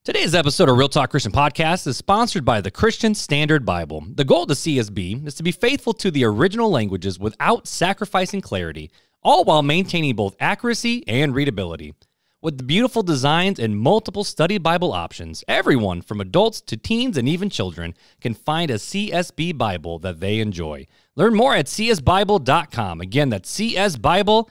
Today's episode of Real Talk Christian Podcast is sponsored by the Christian Standard Bible. The goal of the CSB is to be faithful to the original languages without sacrificing clarity, all while maintaining both accuracy and readability. With the beautiful designs and multiple study Bible options, everyone from adults to teens and even children can find a CSB Bible that they enjoy. Learn more at csbible.com. Again, that's csbible.com.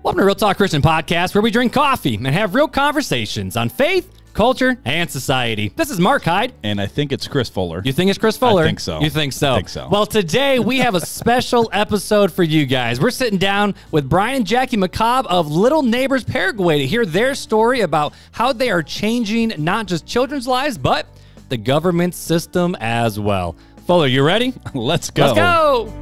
Welcome to Real Talk Christian Podcast, where we drink coffee and have real conversations on faith, culture, and society. This is Mark Hyde. And I think it's Chris Fuller. You think it's Chris Fuller? I think so. You think so? I think so. Well, today we have a special episode for you guys. We're sitting down with Brian and Jackie McCobb of Little Neighbors Paraguay to hear their story about how they are changing not just children's lives, but the government system as well. Fuller, you ready? Let's go. Let's go.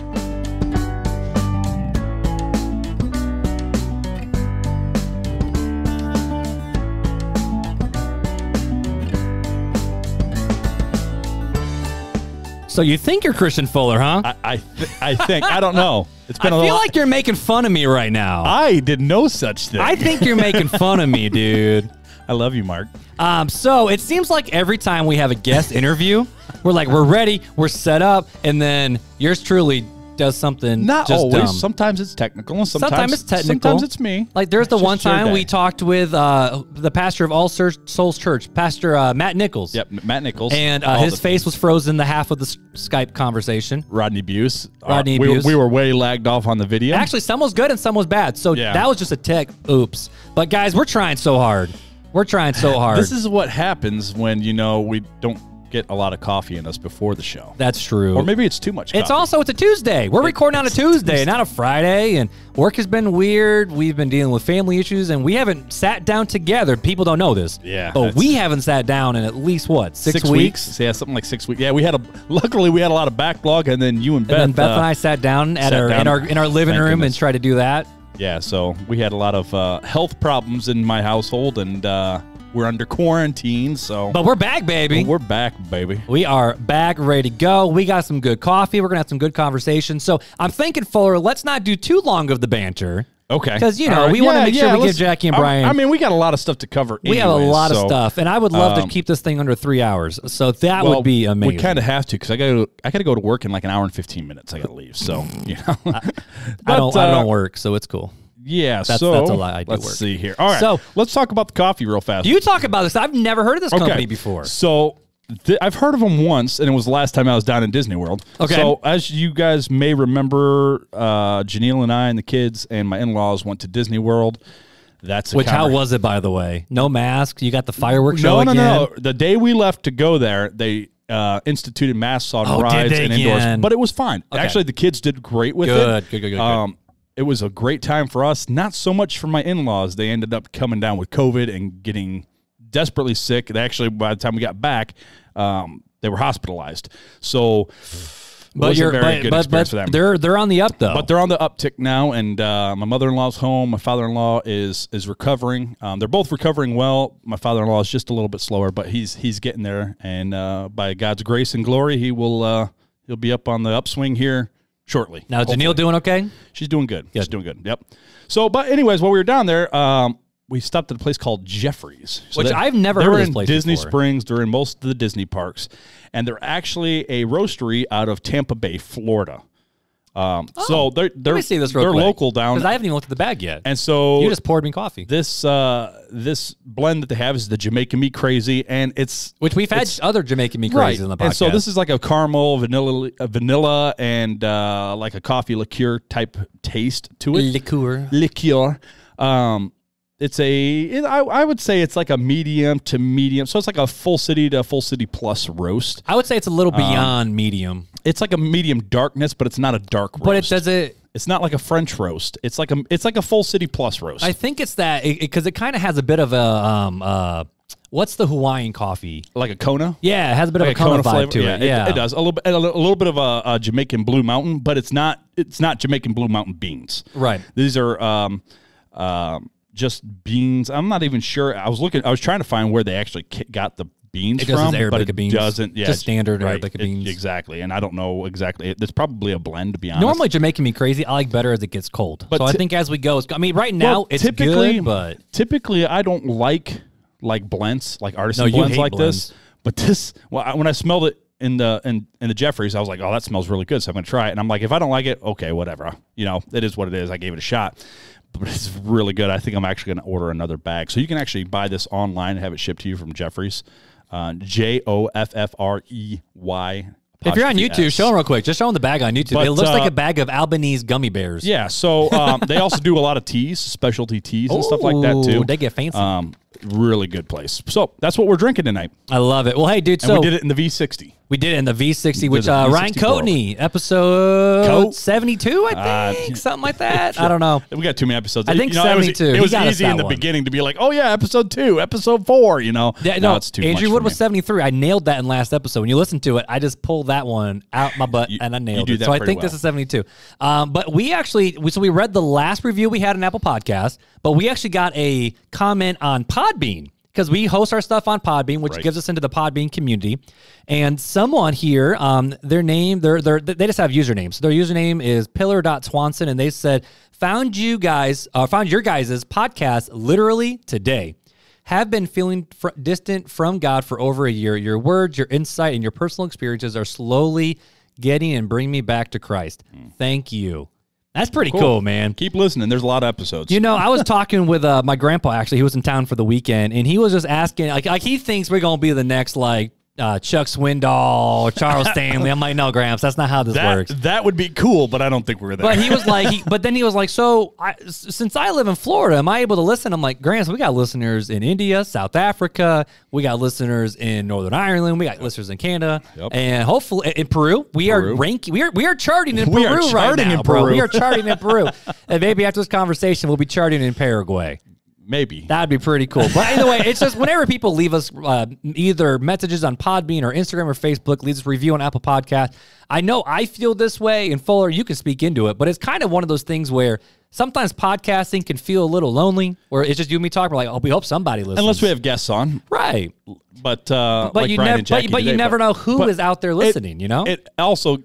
So you think you're Christian Fuller, huh? I think. I don't know. It's been I feel like you're making fun of me right now. I did no such thing. I think you're making fun of me, dude. I love you, Mark. So it seems like every time we have a guest interview, we're ready, we're set up, and then yours truly does something Not just always. dumb. Sometimes it's technical. And Sometimes it's technical. Sometimes it's me. Like there's the It's one just your time day. we talked with the pastor of All Souls Church, Pastor Matt Nichols. Yep, Matt Nichols. And his face was frozen the half of the Skype conversation. Rodney Buse. We were way lagged off on the video. Actually, some was good and some was bad. So Yeah. that was just a tick. Oops. But guys, we're trying so hard. We're trying so hard. This is what happens when, we don't get a lot of coffee in us before the show. That's true. Or maybe it's too much coffee. It's a Tuesday. We're recording on a Tuesday, not a Friday, and work has been weird. We've been dealing with family issues, and we haven't sat down together. People don't know this. Yeah, But we haven't sat down in at least, what, six weeks? Yeah, something like 6 weeks. Yeah, luckily we had a lot of backlog, and then you and Beth. And then Beth and I sat down in our living Thank room goodness. and tried to do that. Yeah, so we had a lot of health problems in my household, and we're under quarantine, so... But we're back, baby. We're back, baby. We are back, ready to go. We got some good coffee. We're going to have some good conversation. So I'm thinking, Fuller, let's not do too long of the banter. Okay. Because, we want to make sure we give Jackie and Brian... I mean, we got a lot of stuff to cover We have a lot of stuff, and I would love to keep this thing under 3 hours. So that would be amazing. We kind of have to, because I got to go to work in like an hour and 15 minutes. I got to leave, so, I don't work, so it's cool. Yeah, that's a lie. I do let's work. see here. All right, so let's talk about the coffee real fast. You talk about this. I've never heard of this company before. So I've heard of them once, and it was the last time I was down in Disney World. Okay. So as you guys may remember, Janelle and I and the kids and my in-laws went to Disney World. How was it, by the way? No mask. You got the fireworks show again? No. The day we left to go there, they instituted masks on rides and indoors, but it was fine. Okay. Actually, the kids did great with it. Good. It was a great time for us, not so much for my in-laws. They ended up coming down with COVID and getting desperately sick. They actually, by the time we got back, they were hospitalized. So it wasn't a very good experience for them. They're on the up, though. But they're on the uptick now, and my mother-in-law's home. My father-in-law is recovering. They're both recovering well. My father-in-law is just a little bit slower, but he's getting there. And by God's grace and glory, he'll be up on the upswing here shortly. Now, is Janelle doing okay? She's doing good. She's doing good. Yep. So, but anyways, while we were down there, we stopped at a place called Jeffrey's. So I've never heard of this place Disney before. Springs. They're in most of the Disney parks. And they're actually a roastery out of Tampa Bay, Florida. So they're let me see this real quick, local down. Because I haven't even looked at the bag yet. And so you just poured me coffee. This blend that they have is the Jamaican Me Crazy, and which we've had other Jamaican Me Crazy in the podcast. And so this is like a caramel, vanilla, and like a coffee liqueur type taste to it. Liqueur. I would say it's like a medium to medium. So it's like a full city to full city plus roast. I would say it's a little beyond medium. It's like a medium darkness, but it's not a dark roast. But it's not like a French roast. It's like a full city plus roast. I think it's that because it kind of has a bit of a what's the Hawaiian coffee? Like a Kona? Yeah, it has a bit of a Kona vibe to it. Yeah, it does. A little bit of a Jamaican Blue Mountain, but it's not Jamaican Blue Mountain beans. Right. These are just beans. I'm not even sure. I was trying to find where they actually got the beans from, but it beans. Doesn't. Yeah, just standard Arabica beans. Exactly, and I don't know exactly. It's probably a blend, to be honest. Normally, Jamaican me crazy. I like better as it gets cold. But so I think as we go, right now it's good. But typically, I don't like blends, like artisan blends like blends. This. But this, when I smelled it in the Jeffries, I was like, oh, that smells really good. So I'm going to try it. And I'm like, if I don't like it, okay, whatever. It is what it is. I gave it a shot. But it's really good. I think I'm actually going to order another bag. So you can actually buy this online and have it shipped to you from Jeffries. Joffrey. If you're on YouTube, show them real quick. Just show them the bag on YouTube. But, it looks like a bag of Albanese gummy bears. Yeah, so they also do a lot of teas, specialty teas and stuff like that, too. They get fancy. Really good place. So that's what we're drinking tonight. I love it. Well, hey, dude, and we did it in the V60. We did it in the V60, which Ryan Coatney, episode 72, I think, something like that. I don't know. We got too many episodes. I think 72. It was easy in the beginning to be like, oh, yeah, episode 2, episode 4, Yeah, no, it's too much. Andrew Wood was 73. I nailed that in last episode. When you listen to it, I just pulled that one out my butt and I nailed it. So I think this is 72. But we actually, we read the last review we had on Apple Podcasts, but we actually got a comment on Podbean. Because we host our stuff on Podbean, which gives us into the Podbean community. And someone here, their name, they just have usernames. So their username is pillar.swanson, and they said, found your guys' podcast literally today. Have been feeling distant from God for over a year. Your words, your insight, and your personal experiences are slowly getting and bringing me back to Christ. Thank you. That's pretty cool, man. Keep listening. There's a lot of episodes. I was talking with my grandpa, actually. He was in town for the weekend, and he was just asking, like he thinks we're going to be the next, Chuck Swindoll, Charles Stanley. I'm like, no, Gramps, that's not how this works. That would be cool, but I don't think we're there. But he was like, then he was like, so since I live in Florida, am I able to listen? I'm like, Gramps, we got listeners in India, South Africa, we got listeners in Northern Ireland, we got listeners in Canada, and hopefully in Peru. We are ranking. We are charting in Peru right now, bro. We are charting in Peru, and maybe after this conversation, we'll be charting in Paraguay. Maybe. That'd be pretty cool. But anyway, it's just whenever people leave us either messages on Podbean or Instagram or Facebook, leave us a review on Apple Podcasts. I know I feel this way, and Fuller, you can speak into it, but it's kind of one of those things where sometimes podcasting can feel a little lonely, where it's just you and me talking. We're like, oh, we hope somebody listens. Unless we have guests on. Right. But like you never know who is out there listening, It also,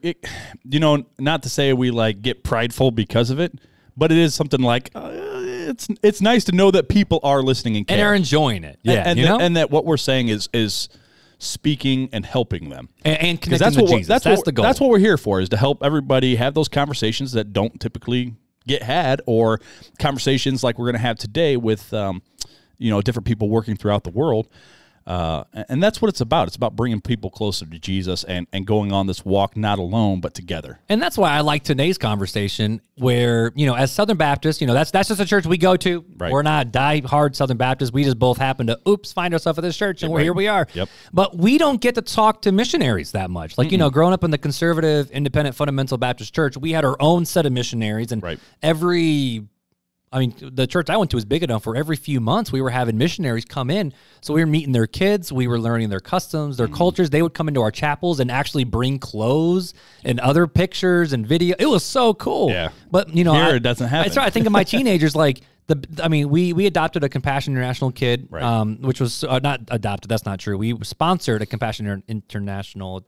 not to say we get prideful because of it, but it is something like... It's nice to know that people are listening and care. And are enjoying it. Yeah, and that what we're saying is speaking and helping them. And connecting to Jesus. That's the goal. That's what we're here for, is to help everybody have those conversations that don't typically get had, or conversations like we're going to have today with different people working throughout the world. And that's what it's about. It's about bringing people closer to Jesus and going on this walk, not alone, but together. And that's why I like today's conversation where, as Southern Baptists, that's just a church we go to. Right. We're not die-hard Southern Baptists. We just both happen to, find ourselves at this church, and here we are. Yep. But we don't get to talk to missionaries that much. Growing up in the conservative, independent, fundamental Baptist church, we had our own set of missionaries, and the church I went to was big enough where every few months we were having missionaries come in. So we were meeting their kids. We were learning their customs, their cultures. They would come into our chapels and actually bring clothes and other pictures and video. It was so cool. Yeah. But, here it doesn't happen. I think of my teenagers, we adopted a Compassion International kid, which was not adopted. That's not true. We sponsored a Compassion International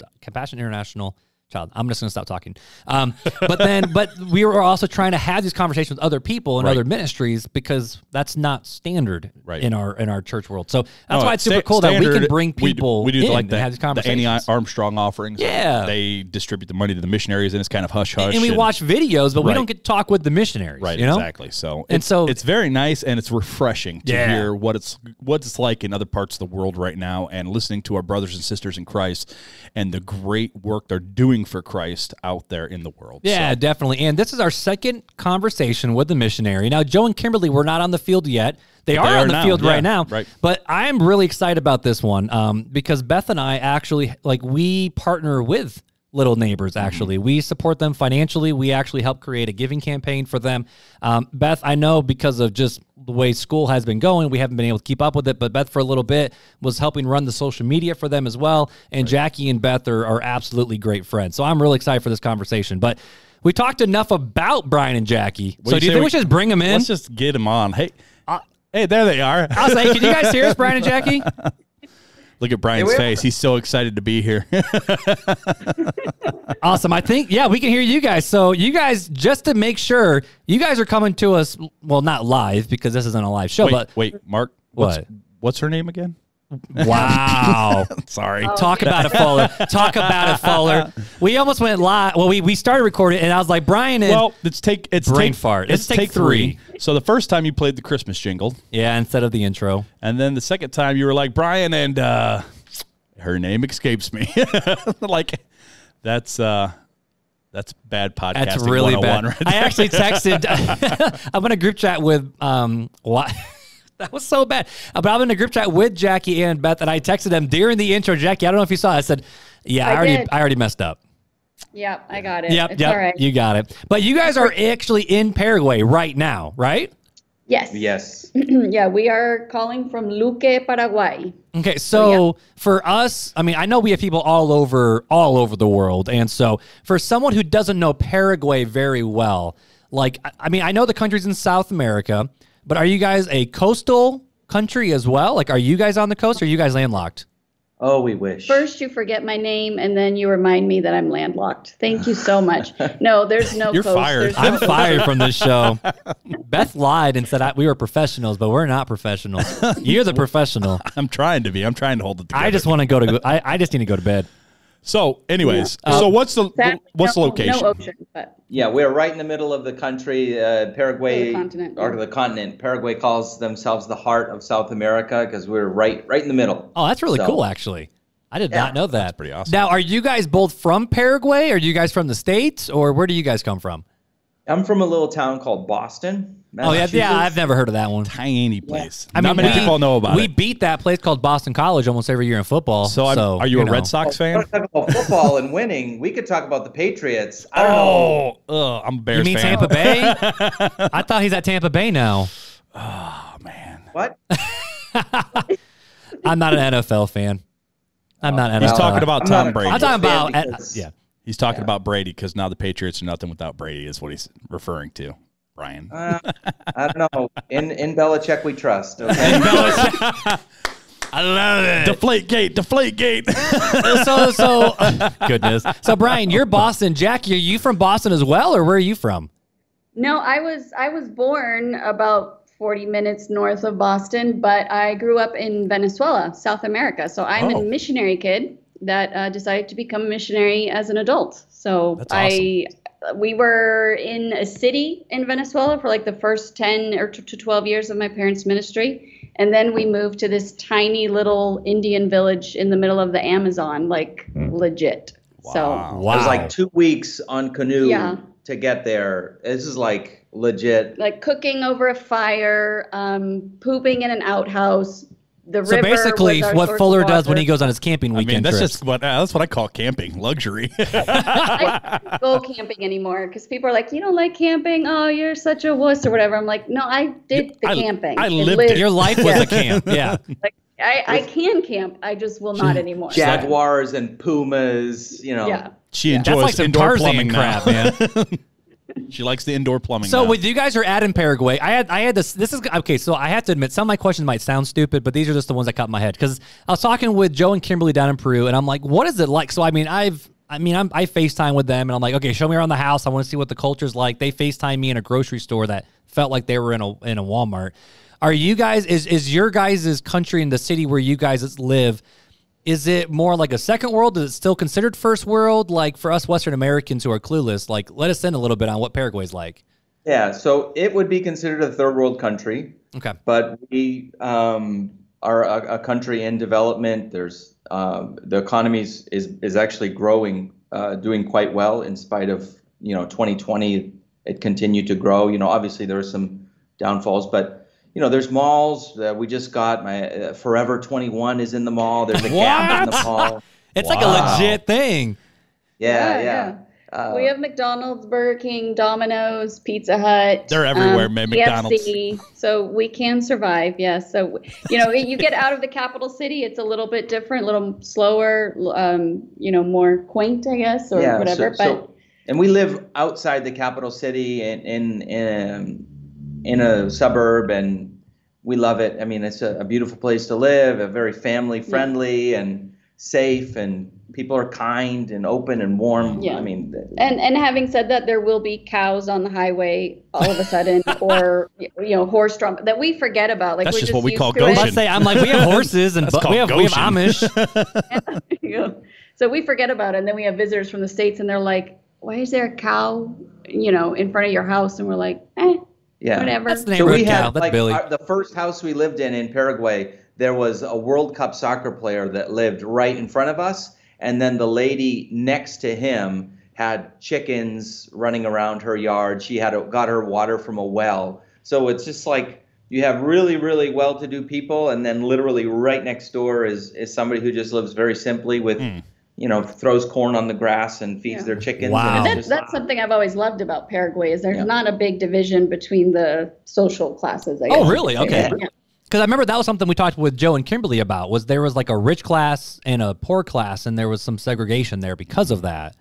child. I'm just going to stop talking. But we were also trying to have these conversations with other people and other ministries, because that's not standard in our church world. So that's why it's super cool that we can bring people we do in like and have these conversations. The Annie Armstrong offerings. Yeah. They distribute the money to the missionaries, and it's kind of hush-hush. And we watch videos, but we don't get to talk with the missionaries. Right, exactly. So it's very nice, and it's refreshing to hear what it's like in other parts of the world right now, and listening to our brothers and sisters in Christ and the great work they're doing for Christ out there in the world. Yeah, definitely. And this is our second conversation with the missionary. Now, Joe and Kimberly were not on the field yet. They are on the field right now. Right. But I am really excited about this one because Beth and I actually, we partner with little neighbors, actually. We support them financially. We actually help create a giving campaign for them. Beth, I know because of just the way school has been going, we haven't been able to keep up with it, but Beth for a little bit was helping run the social media for them as well. And Jackie and Beth are absolutely great friends. So I'm really excited for this conversation. But we talked enough about Brian and Jackie. So do you think we should just bring them in? Let's just get them on. Hey, there they are. I was like, can you guys hear us, Brian and Jackie? Look at Brian's face. He's so excited to be here. Awesome. I think, we can hear you guys. So you guys, just to make sure, you guys are coming to us, well, not live because this isn't a live show. Wait, Mark. What's her name again? Wow. Sorry. Talk about it, Fuller. Talk about it, Fuller. We almost went live. Well, we started recording, and I was like, Brian, it's take three. So the first time you played the Christmas jingle. Yeah, instead of the intro. And then the second time you were like, Brian, and her name escapes me. Like, that's bad podcasting. That's really bad. Right, I actually texted, I'm in a group chat with, that was so bad. But I'm in a group chat with Jackie and Beth, and I texted them during the intro. Jackie, I don't know if you saw it. I said, I already messed up. Yep, I got it. Yep, all right. You got it. But you guys are actually in Paraguay right now, right? Yes. Yes. Yeah, we are calling from Luque, Paraguay. Okay, so for us, I mean, I know we have people all over the world, and so for someone who doesn't know Paraguay very well, like, I mean, I know the country's in South America, but are you guys a coastal country as well? Like, are you guys on the coast, or are you guys landlocked? Oh, we wish. First, you forget my name, and then you remind me that I'm landlocked. Thank you so much. No, there's no You're coast. fired. I'm fired from this show. Beth lied and said we were professionals, but we're not professionals. You're the professional. I'm trying to be. I'm trying to hold it together. I just want to go to. I just need to go to bed. So, anyways, so what's the location? No ocean, but Yeah, we're right in the middle of the country, Paraguay, or the continent. Paraguay calls themselves the heart of South America because we're right in the middle. Oh, that's really cool, actually. I did not know that. That's pretty awesome. Now, are you guys both from Paraguay? Are you guys from the States, or where do you guys come from? I'm from a little town called Boston, Massachusetts. Oh, yeah, I've never heard of that one. Tiny place. I mean, not many people know about it. We beat that place called Boston College almost every year in football. So are you a Red Sox fan? Talk about football and winning. We could talk about the Patriots. I don't know. I'm a Bears fan. You mean fan. Tampa Bay? I thought he's at Tampa Bay now. Oh, man. What? I'm not an NFL fan. I'm not an NFL. He's talking about Tom Brady. I'm talking about, He's talking about Brady because now the Patriots are nothing without Brady is what he's referring to, Brian. I don't know. In Belichick we trust. Okay? I love it. Deflate gate. Goodness. So, Brian, you're Boston. Jackie, are you from Boston as well, or where are you from? No, I was born about 40 minutes north of Boston, but I grew up in Venezuela, South America. So I'm a missionary kid that decided to become a missionary as an adult. So that's awesome. We were in a city in Venezuela for like the first 10 or to 12 years of my parents' ministry. And then we moved to this tiny little Indian village in the middle of the Amazon, like legit. Wow. So It was like 2 weeks on canoe to get there. This is like legit. Like cooking over a fire, pooping in an outhouse. The So river basically, was our what source Fuller of does when water. he goes on his camping weekend that's trips. just that's what I call camping, luxury. I don't go camping anymore because people are like, you don't like camping? Oh, you're such a wuss or whatever. I'm like, no, I did the camping. I and lived it. Your life was a camp. Yeah. Like, I can camp. I just will not anymore. Jaguars and pumas, Yeah. She That's enjoys like some indoor Tarzan plumbing crap, now. man. She likes the indoor plumbing. So now. with you guys are in Paraguay, I had this is okay, so I have to admit some of my questions might sound stupid, but these are just the ones that caught my head because I was talking with Joe and Kimberly down in Peru, and I'm like, what is it like? So I FaceTime with them, and I'm like, okay, show me around the house. I want to see what the culture's like. They FaceTime me in a grocery store that felt like they were in a Walmart. Are you guys is your guys' country in the city where you guys live? Is it more like a second world? Is it still considered first world? Like for us Western Americans who are clueless, like let us in a little bit on what Paraguay's like. Yeah, so it would be considered a third world country. Okay. But we are a country in development. There's the economy is actually growing, doing quite well in spite of 2020. It continued to grow. Obviously there were some downfalls, but there's malls. We just got my Forever 21 is in the mall. There's a Gap in the mall. It's like a legit thing. Yeah. We have McDonald's, Burger King, Domino's, Pizza Hut. They're everywhere, man. McDonald's. KFC, so we can survive. Yes. So, you get out of the capital city, it's a little bit different, a little slower, more quaint, I guess, or whatever. And we live outside the capital city in a suburb, and we love it. I mean, it's a beautiful place to live, a very family friendly and safe, and people are kind and open and warm. Yeah. I mean, and having said that, there will be cows on the highway all of a sudden, or horse drum that we forget about. Like that's we're just what we call Goshen. Goshen. Let's say I'm like, we have horses and we have Amish. So we forget about it, and then we have visitors from the States, and they're like, "Why is there a cow, in front of your house?" And we're like, whatever. That's the neighborhood cow. That's Billy. The first house we lived in Paraguay, there was a World Cup soccer player that lived right in front of us. And then the lady next to him had chickens running around her yard. She got her water from a well. So it's just like you have really, really well-to-do people, and then literally right next door is somebody who just lives very simply with, throws corn on the grass and feeds their chickens. Wow. And that's something I've always loved about Paraguay is there's not a big division between the social classes. I guess. Oh, really? Okay. Yeah. Because I remember that was something we talked with Joe and Kimberly about, was there was like a rich class and a poor class, and there was some segregation there because of that.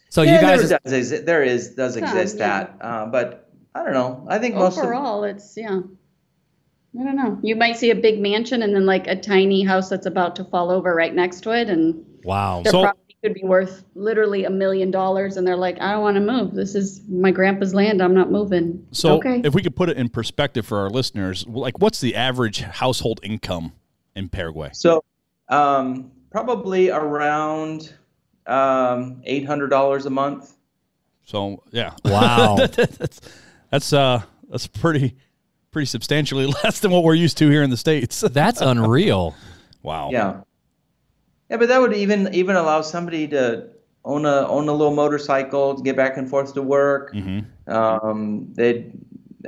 So you guys... There does exist that. But I don't know. I think overall, it's, I don't know. You might see a big mansion and then like a tiny house that's about to fall over right next to it. And wow. their property could be worth literally $1 million. And they're like, I don't want to move. This is my grandpa's land. I'm not moving. So if we could put it in perspective for our listeners, like what's the average household income in Paraguay? So probably around $800 a month. So, yeah. Wow. that's pretty substantially less than what we're used to here in the States. That's unreal. Wow. Yeah. Yeah, but that would even allow somebody to own a little motorcycle to get back and forth to work. Mm-hmm. They'd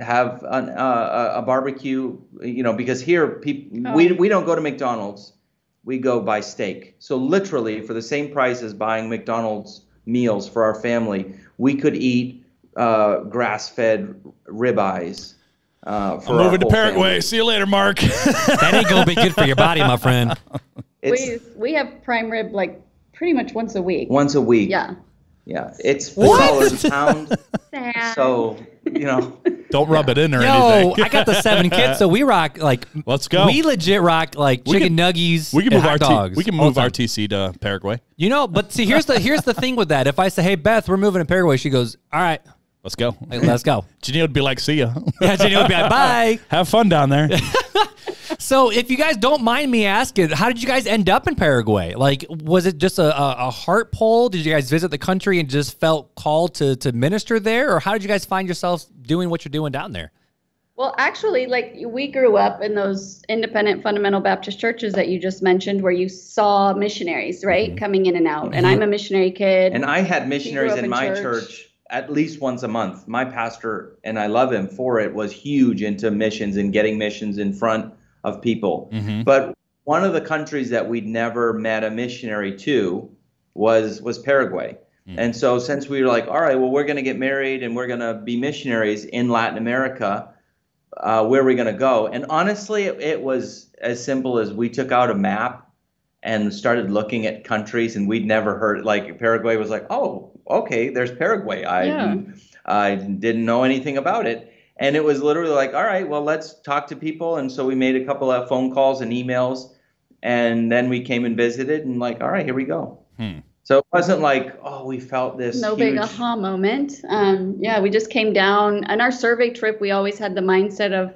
have a barbecue, because here we don't go to McDonald's, we go buy steak. So literally for the same price as buying McDonald's meals for our family, we could eat grass-fed ribeyes. I'm moving to Paraguay. Family. See you later, Mark. That ain't gonna be good for your body, my friend. We have prime rib like pretty much once a week. Once a week. Yeah. Yeah. It's $4 a pound. Sad. So, Don't rub it in or Yo, anything. I got the 7 kids, so we rock like. Let's go. We legit rock like chicken nuggies. We can and move hot dogs. We can move RTC to Paraguay. But see, here's the thing with that. If I say, "Hey Beth, we're moving to Paraguay," she goes, "All right, let's go." like, let's go. Janine would be like, "See ya." Yeah, Janine would be like, "Bye." Have fun down there. So, if you guys don't mind me asking, how did you guys end up in Paraguay? Like, was it just a heart pull? Did you guys visit the country and just felt called to minister there, or how did you guys find yourselves doing what you're doing down there? Well, actually, like we grew up in those independent fundamental Baptist churches that you just mentioned where you saw missionaries, right, coming in and out. Mm-hmm. And I'm a missionary kid. And I had missionaries in my church at least once a month. My pastor, and I love him for it, was huge into missions and getting missions in front of people. Mm-hmm. But one of the countries that we'd never met a missionary to was Paraguay. Mm-hmm. And so since we were like, all right, well, we're going to get married and we're going to be missionaries in Latin America, where are we going to go? And honestly, it was as simple as we took out a map and started looking at countries, and we'd never heard, like Paraguay was like, oh, okay, there's Paraguay. I didn't know anything about it. And it was literally like, all right, well, let's talk to people. And so we made a couple of phone calls and emails, and then we came and visited, and like, all right, here we go. So it wasn't like, oh, we felt this big aha moment. We just came down. On our survey trip, we always had the mindset of,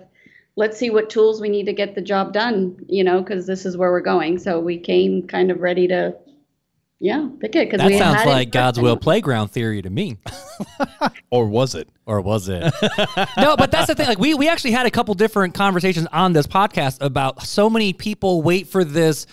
let's see what tools we need to get the job done, because this is where we're going. So we came kind of ready to, pick it. That sounds like God's will playground theory to me. Or was it? No, but that's the thing. Like we actually had a couple different conversations on this podcast about so many people wait for this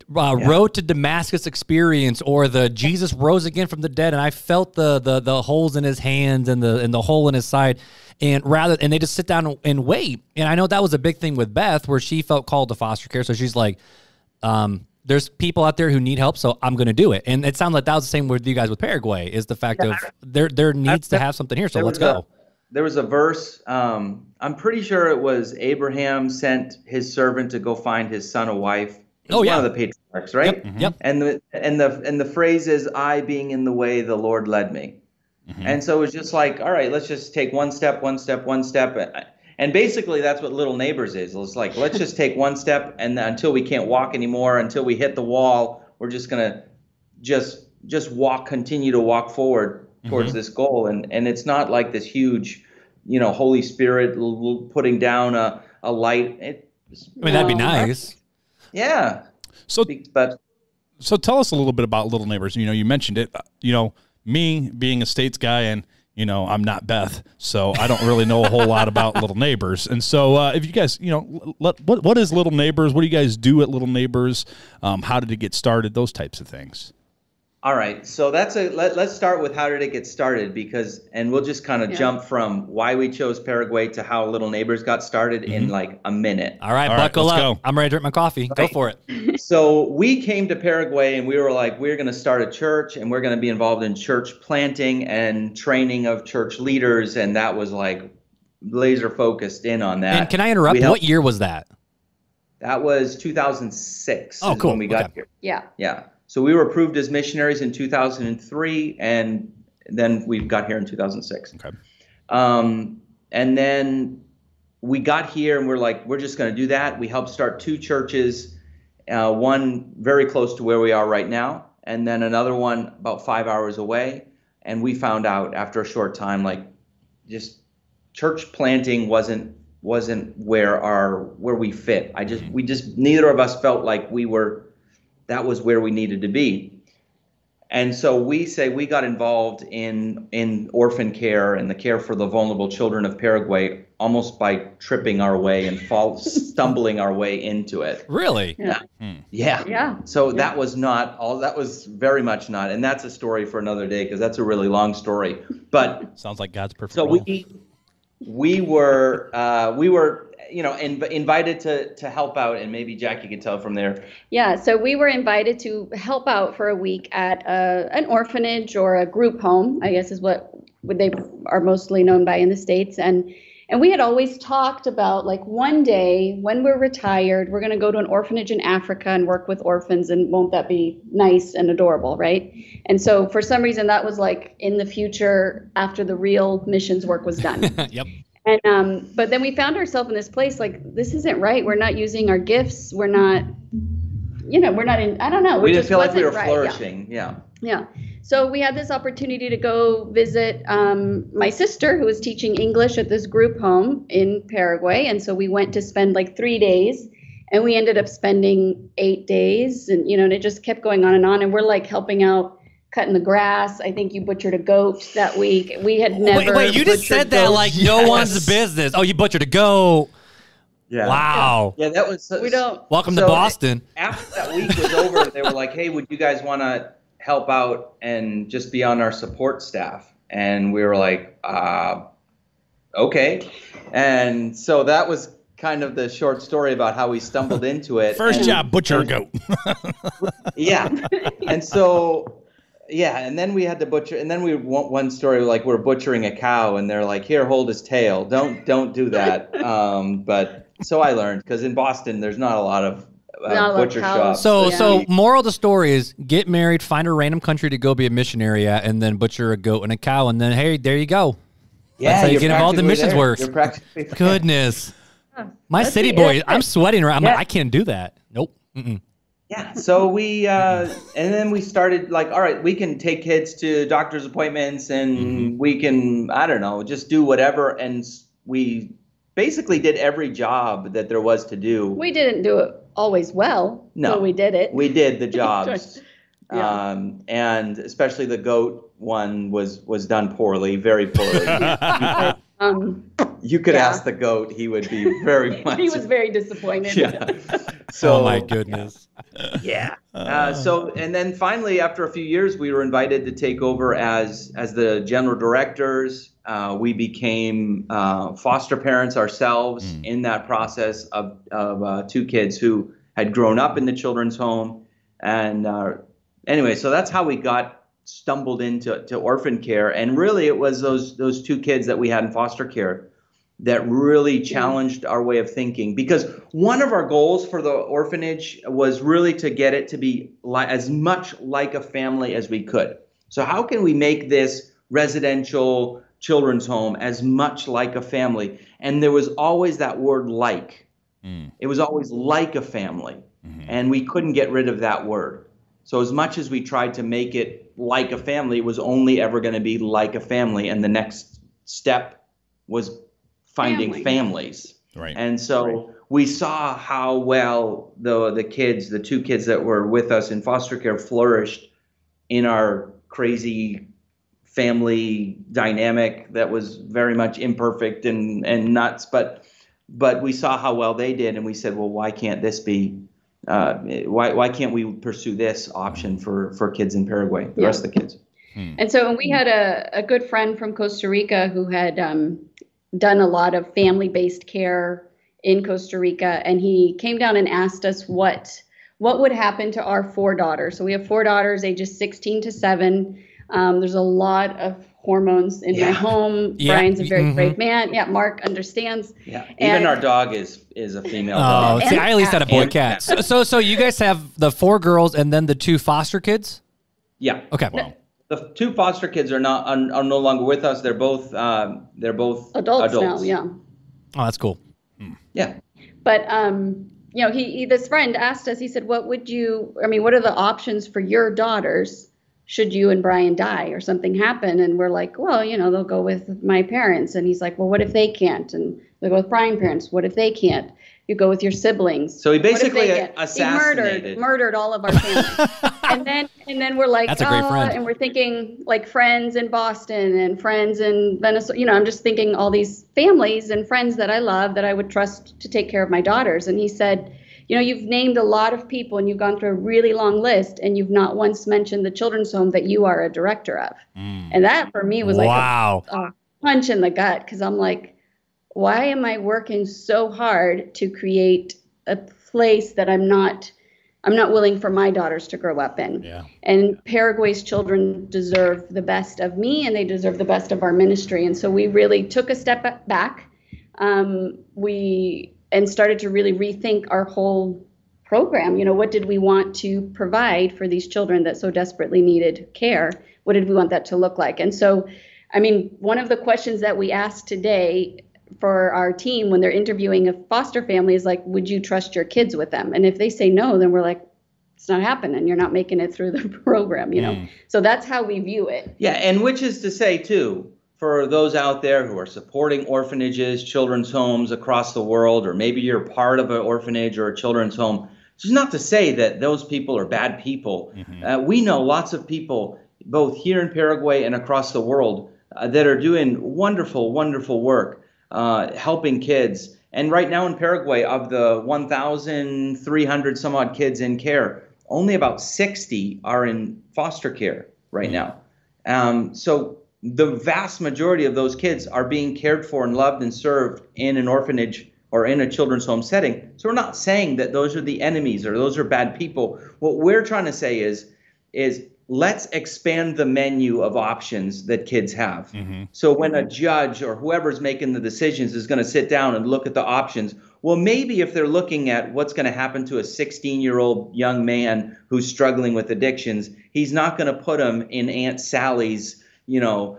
road to Damascus experience or the Jesus rose again from the dead, and I felt the holes in his hands and the hole in his side, and they just sit down and wait. And I know that was a big thing with Beth, where she felt called to foster care, so she's like, there's people out there who need help, so I'm going to do it. And it sounds like that was the same with you guys with Paraguay, is the fact of there needs to have something here, so let's go. There was a verse, I'm pretty sure it was Abraham sent his servant to go find his son a wife. One of the patriarchs, right? Yep. Mm-hmm. Yep. And the phrase is, I being in the way, the Lord led me. Mm-hmm. And so it was just like, all right, let's just take one step. And basically that's what Little Neighbors is. It's like, let's just take one step, and until we can't walk anymore, until we hit the wall, we're just going to just continue to walk forward towards this goal. And it's not like this huge, Holy Spirit putting down a light. That'd be nice. Yeah. So tell us a little bit about Little Neighbors. You mentioned it, me being a States guy, and, I'm not Beth, so I don't really know a whole lot about Little Neighbors. And so if you guys, what is Little Neighbors? What do you guys do at Little Neighbors? How did it get started? Those types of things. All right, so let's start with how did it get started, and we'll just kind of jump from why we chose Paraguay to how Little Neighbors got started in like a minute. All right, buckle up. Go. I'm ready to drink my coffee. Right. Go for it. So we came to Paraguay and we were like, we're going to start a church and we're going to be involved in church planting and training of church leaders, and that was like laser focused in on that. And can I interrupt? What year was that? That was 2006. Oh, cool. When we got here. Yeah. Yeah. So we were approved as missionaries in 2003, and then we got here in 2006. Okay. And then we got here, and we're like, we're just going to do that. We helped start 2 churches, one very close to where we are right now, and then another one about 5 hours away. And we found out after a short time, like, just church planting wasn't where we fit. We just neither of us felt like that was where we needed to be. And so we got involved in orphan care and the care for the vulnerable children of Paraguay almost by tripping our way and stumbling our way into it. Really? Yeah. Yeah. So that was very much not. And that's a story for another day, because that's a really long story. But sounds like God's perfect. So will. we were invited to help out, and maybe Jackie could tell from there. Yeah, so we were invited to help out for a week at an orphanage or a group home, I guess is what they are mostly known by in the States. And we had always talked about, like, one day when we're retired, we're going to go to an orphanage in Africa and work with orphans, and won't that be nice and adorable, right? And so for some reason that was like in the future after the real missions work was done. Yep. And but then we found ourselves in this place, like, this isn't right. We're not using our gifts. We're not, we're not in, I don't know. We didn't feel like we were flourishing. Yeah. So we had this opportunity to go visit my sister, who was teaching English at this group home in Paraguay. And so we went to spend like 3 days, and we ended up spending 8 days, and, and it just kept going on. And we're like helping out, cutting the grass. I think you butchered a goat that week. We had never. Wait, you just said that like no one's business. Oh, you butchered a goat. Yeah. Wow. Yeah, that was. We don't. Welcome to Boston. After that week was over, they were like, "Hey, would you guys want to help out and just be on our support staff?" And we were like, "Okay." And so that was kind of the short story about how we stumbled into it. First job, butcher a goat. Yeah, and so. Yeah, and then we had to butcher, and then we want one story like we're butchering a cow, and they're like, "Here, hold his tail. Don't do that." But so I learned, because in Boston there's not a lot of butcher shops. So moral of the story is get married, find a random country to go be a missionary at, and then butcher a goat and a cow, and then hey, there you go. Yeah, that's how you get involved in missions work. You're practically Goodness, my city boy, I'm sweating around. I'm like, I can't do that. Nope. Mm-mm. Yeah, so we and then we started like, all right, we can take kids to doctor's appointments, and we can, I don't know, just do whatever. And we basically did every job that there was to do. We didn't do it always well. No, but we did it. We did the jobs. Yeah. And especially the goat one was done poorly, very poorly. You could ask the goat; he would be very much. He was very disappointed. Yeah. So, oh my goodness. Yeah. So, and then finally, after a few years, we were invited to take over as the general directors. We became foster parents ourselves in that process of 2 kids who had grown up in the children's home, And anyway, so that's how we stumbled into orphan care. And really, it was those two kids that we had in foster care that really challenged our way of thinking. Because one of our goals for the orphanage was really to get it to be as much like a family as we could. So how can we make this residential children's home as much like a family? And there was always that word like. It was always like a family. And we couldn't get rid of that word. So as much as we tried to make it like a family, it was only ever going to be like a family. And the next step was finding families. Right. And so we saw how well the two kids that were with us in foster care flourished in our crazy family dynamic that was very much imperfect and nuts. But we saw how well they did, and we said, well, why can't this be? Why can't we pursue this option for kids in Paraguay, the rest of the kids? And so we had a good friend from Costa Rica who had done a lot of family-based care in Costa Rica, and he came down and asked us what would happen to our 4 daughters. So we have 4 daughters, ages 16 to 7. There's a lot of hormones in my home. Brian's a very brave man. Yeah, Mark understands. Yeah, even our dog is a female dog. Oh, see, I at least had a boy cat. So you guys have the 4 girls and then the 2 foster kids? Yeah. Okay. Wow. The 2 foster kids are no longer with us. They're both adults now. Yeah. Oh, that's cool. Yeah. But this friend asked us. He said, what are the options for your daughters should you and Brian die or something happen? And we're like, well, they'll go with my parents. And he's like, well, what if they can't? And they'll go with Brian's parents. What if they can't? You go with your siblings. So he basically assassinated. He murdered all of our family. and then we're like, that's a great friend. And we're thinking like friends in Boston and friends in Venezuela. I'm just thinking all these families and friends that I love that I would trust to take care of my daughters. And he said, you've named a lot of people and you've gone through a really long list and you've not once mentioned the children's home that you are a director of. And that for me was like a punch in the gut, because I'm like, why am I working so hard to create a place that I'm not willing for my daughters to grow up in? Yeah. And Paraguay's children deserve the best of me, and they deserve the best of our ministry. And so we really took a step back. And started to really rethink our whole program. What did we want to provide for these children that so desperately needed care? What did we want that to look like? And so, one of the questions that we asked today for our team when they're interviewing a foster family is like, would you trust your kids with them? And if they say no, then we're like, it's not happening. You're not making it through the program, So that's how we view it. Yeah, and which is to say, too, for those out there who are supporting orphanages, children's homes across the world, or maybe you're part of an orphanage or a children's home, it's not to say that those people are bad people. We know lots of people, both here in Paraguay and across the world, that are doing wonderful, wonderful work, helping kids. And right now in Paraguay, of the 1,300 some odd kids in care, only about 60 are in foster care right now. So the vast majority of those kids are being cared for and loved and served in an orphanage or in a children's home setting. So we're not saying that those are the enemies or those are bad people. What we're trying to say is let's expand the menu of options that kids have. So when a judge or whoever's making the decisions is going to sit down and look at the options, well, maybe if they're looking at what's going to happen to a 16-year-old young man who's struggling with addictions, he's not going to put him in Aunt Sally's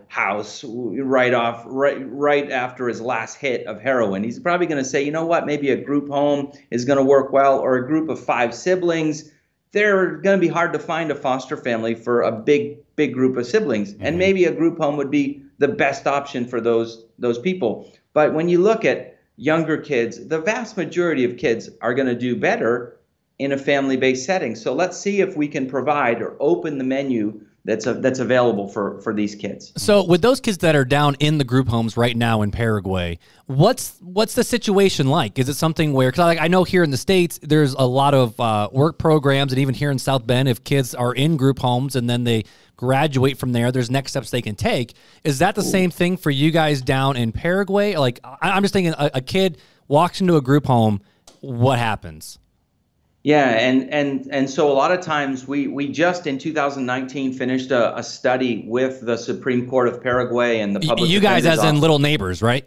house right after his last hit of heroin. He's probably going to say, you know what, maybe a group home is going to work well, or a group of 5 siblings. They're going to be hard to find a foster family for a big group of siblings. And maybe a group home would be the best option for those people. But when you look at younger kids, the vast majority of kids are going to do better in a family-based setting. So let's see if we can provide or open the menu that's available for these kids. So with those kids that are down in the group homes right now in Paraguay, what's the situation like? Is it something where, because I know here in the States, there's a lot of work programs, and even here in South Bend, if kids are in group homes and then they graduate from there's next steps they can take. Is that the same thing for you guys down in Paraguay? Like, I'm just thinking a kid walks into a group home, what happens? Yeah, and so a lot of times we just in 2019 finished a study with the Supreme Court of Paraguay and the public You guys, defender's as in office. Little Neighbors, right?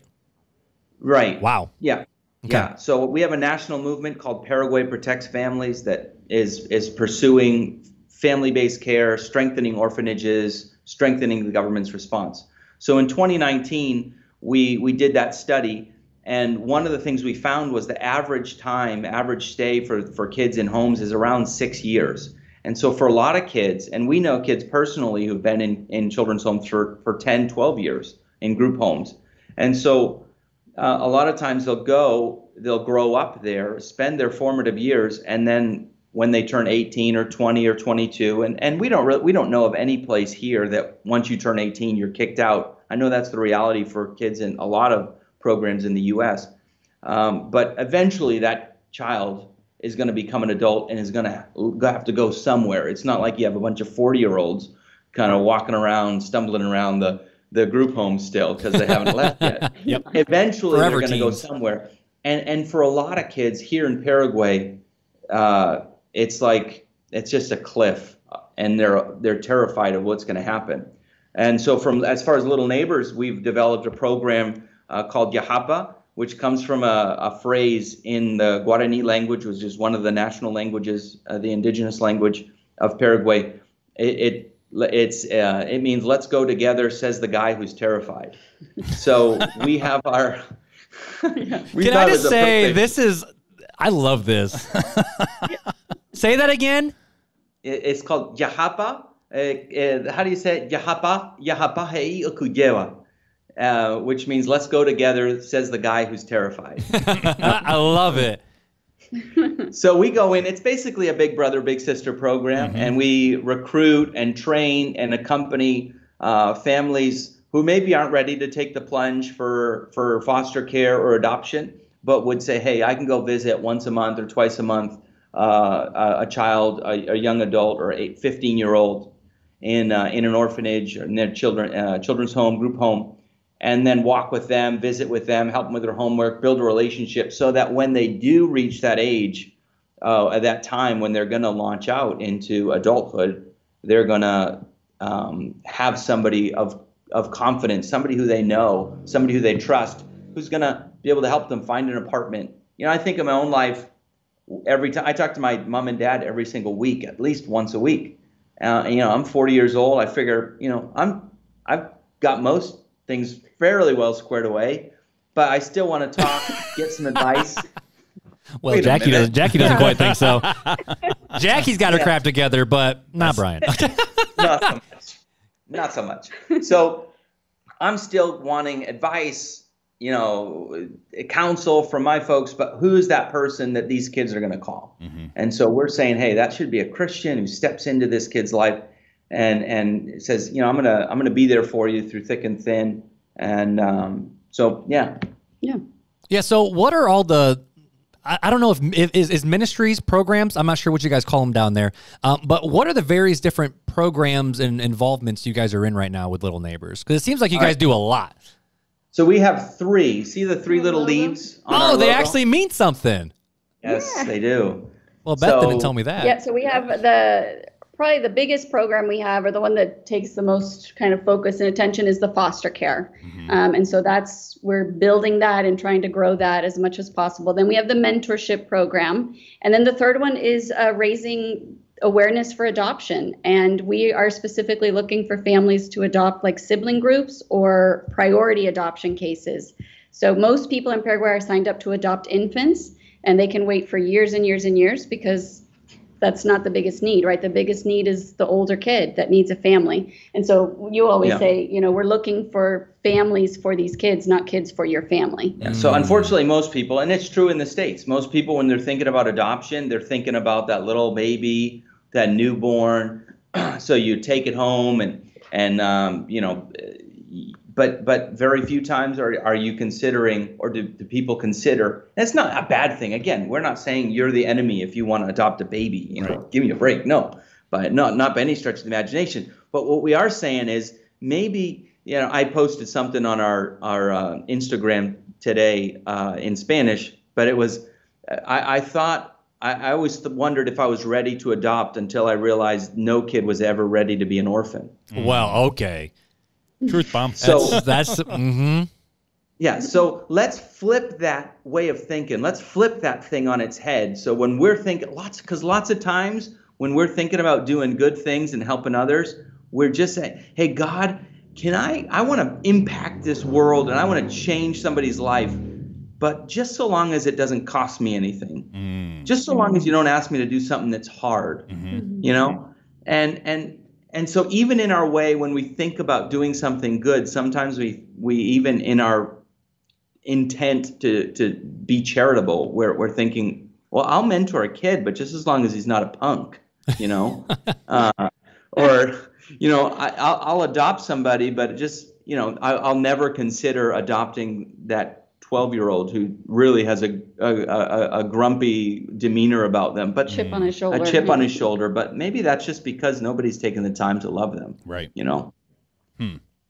Right. Wow. Yeah. Okay. Yeah. So we have a national movement called Paraguay Protects Families that is pursuing family-based care, strengthening orphanages, strengthening the government's response. So in 2019, we did that study. And one of the things we found was the average stay for kids in homes is around 6 years. And so for a lot of kids, and we know kids personally who've been in children's homes for 10, 12 years in group homes. And so a lot of times they'll grow up there, spend their formative years, and then when they turn 18 or 20 or 22, and we don't know of any place here that once you turn 18, you're kicked out. I know that's the reality for kids in a lot of programs in the U.S. But eventually that child is going to become an adult and is going to have to go somewhere. It's not like you have a bunch of 40-year-olds kind of walking around, stumbling around the group home still because they haven't left yet. Yep. Eventually Forever they're going to go teens. somewhere. And for a lot of kids here in Paraguay, it's just a cliff, and they're terrified of what's going to happen. And so as far as Little Neighbors, we've developed a program called Yahapa, which comes from a phrase in the Guarani language, which is one of the national languages, the indigenous language of Paraguay. It means "let's go together," says the guy who's terrified. So we have our. Can I just say I love this. Say that again. It's called Yahapa. How do you say it? Yahapa hei ukuyewa, which means "let's go together," says the guy who's terrified. I love it. So we go in. It's basically a big brother, big sister program, and we recruit and train and accompany families who maybe aren't ready to take the plunge for foster care or adoption, but would say, "Hey, I can go visit once a month or twice a month a child, a young adult, or a 15-year-old in an orphanage or in their children's home, group home, and then walk with them, visit with them, help them with their homework, build a relationship, so that when they do reach that age, at that time when they're going to launch out into adulthood, they're going to have somebody of confidence, somebody who they know, somebody who they trust, who's going to be able to help them find an apartment. You know, I think in my own life, every time I talk to my mom and dad every single week, at least once a week. I'm 40 years old. I figure, I've got most things fairly well squared away, but I still want to talk, get some advice. Well, Jackie doesn't quite think so. Jackie's got her crap together, but not Brian. Not so much. So I'm still wanting advice, counsel from my folks, but who's that person that these kids are going to call? And so we're saying, hey, that should be a Christian who steps into this kid's life and says, I'm going to be there for you through thick and thin. And yeah. So what are all the, I don't know if is ministries, programs, I'm not sure what you guys call them down there, but what are the various different programs and involvements you guys are in right now with Little Neighbors? Because it seems like you guys do a lot. So we have 3. See the 3 little leaves on our logo? They actually mean something. Yes, they do. Well, Beth didn't tell me that. Yeah, so we have probably the biggest program we have, or the one that takes the most kind of focus and attention, is the foster care. And so we're building that and trying to grow that as much as possible. Then we have the mentorship program. And then the third one is raising awareness for adoption. And we are specifically looking for families to adopt like sibling groups or priority adoption cases. So most people in Paraguay are signed up to adopt infants, and they can wait for years and years and years because that's not the biggest need, right? The biggest need is the older kid that needs a family. And so you always say, we're looking for families for these kids, not kids for your family. Yeah. So unfortunately, most people, and it's true in the States, most people, when they're thinking about adoption, they're thinking about that little baby, that newborn. So you take it home but very few times are you considering, or do people consider, and it's not a bad thing. Again, we're not saying you're the enemy if you want to adopt a baby, right. Give me a break. No, but not by any stretch of the imagination. But what we are saying is maybe, I posted something on our Instagram today in Spanish, but it was, I thought I always wondered if I was ready to adopt until I realized no kid was ever ready to be an orphan. Well, okay. Truth bomb. So That's yeah, so let's flip that way of thinking. Let's flip that thing on its head. So when we're thinking because lots of times when we're thinking about doing good things and helping others, we're just saying, hey, God, I want to impact this world and I want to change somebody's life, but just so long as it doesn't cost me anything, just so long as you don't ask me to do something that's hard, you know? And so even in our way, when we think about doing something good, sometimes we even in our intent to be charitable, we're thinking, well, I'll mentor a kid, but just as long as he's not a punk, you know, or, you know, I'll adopt somebody, but just, you know, I'll never consider adopting that 12-year-old who really has a grumpy demeanor about them, but chip on his shoulder. A chip on his shoulder, but maybe that's just because nobody's taken the time to love them, right? You know.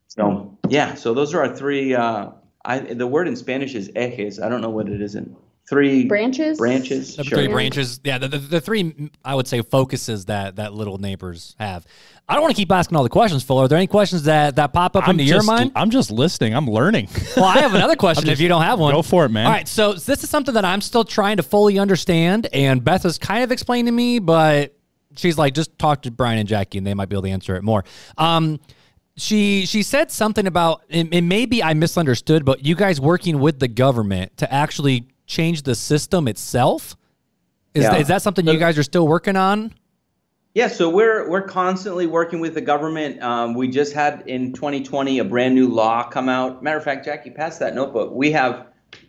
So yeah, so those are our three. The word in Spanish is ejes. I don't know what it is in three branches. Branches. The Sure. three branches. Yeah, the three, I would say, focuses that little neighbors have. I don't want to keep asking all the questions, Fuller. Are there any questions that pop up into your mind? I'm just listening. I'm learning. Well, I have another question if you don't have one. Go for it, man. All right, so this is something that I'm still trying to fully understand, and Beth has kind of explained to me, but she's like, just talk to Brian and Jackie, and they might be able to answer it more. She said something about, and maybe I misunderstood, but you guys working with the government to actually change the system itself? Is that something you guys are still working on? Yeah, so we're constantly working with the government. We just had in 2020 a brand new law come out. Matter of fact, Jackie, pass that notebook.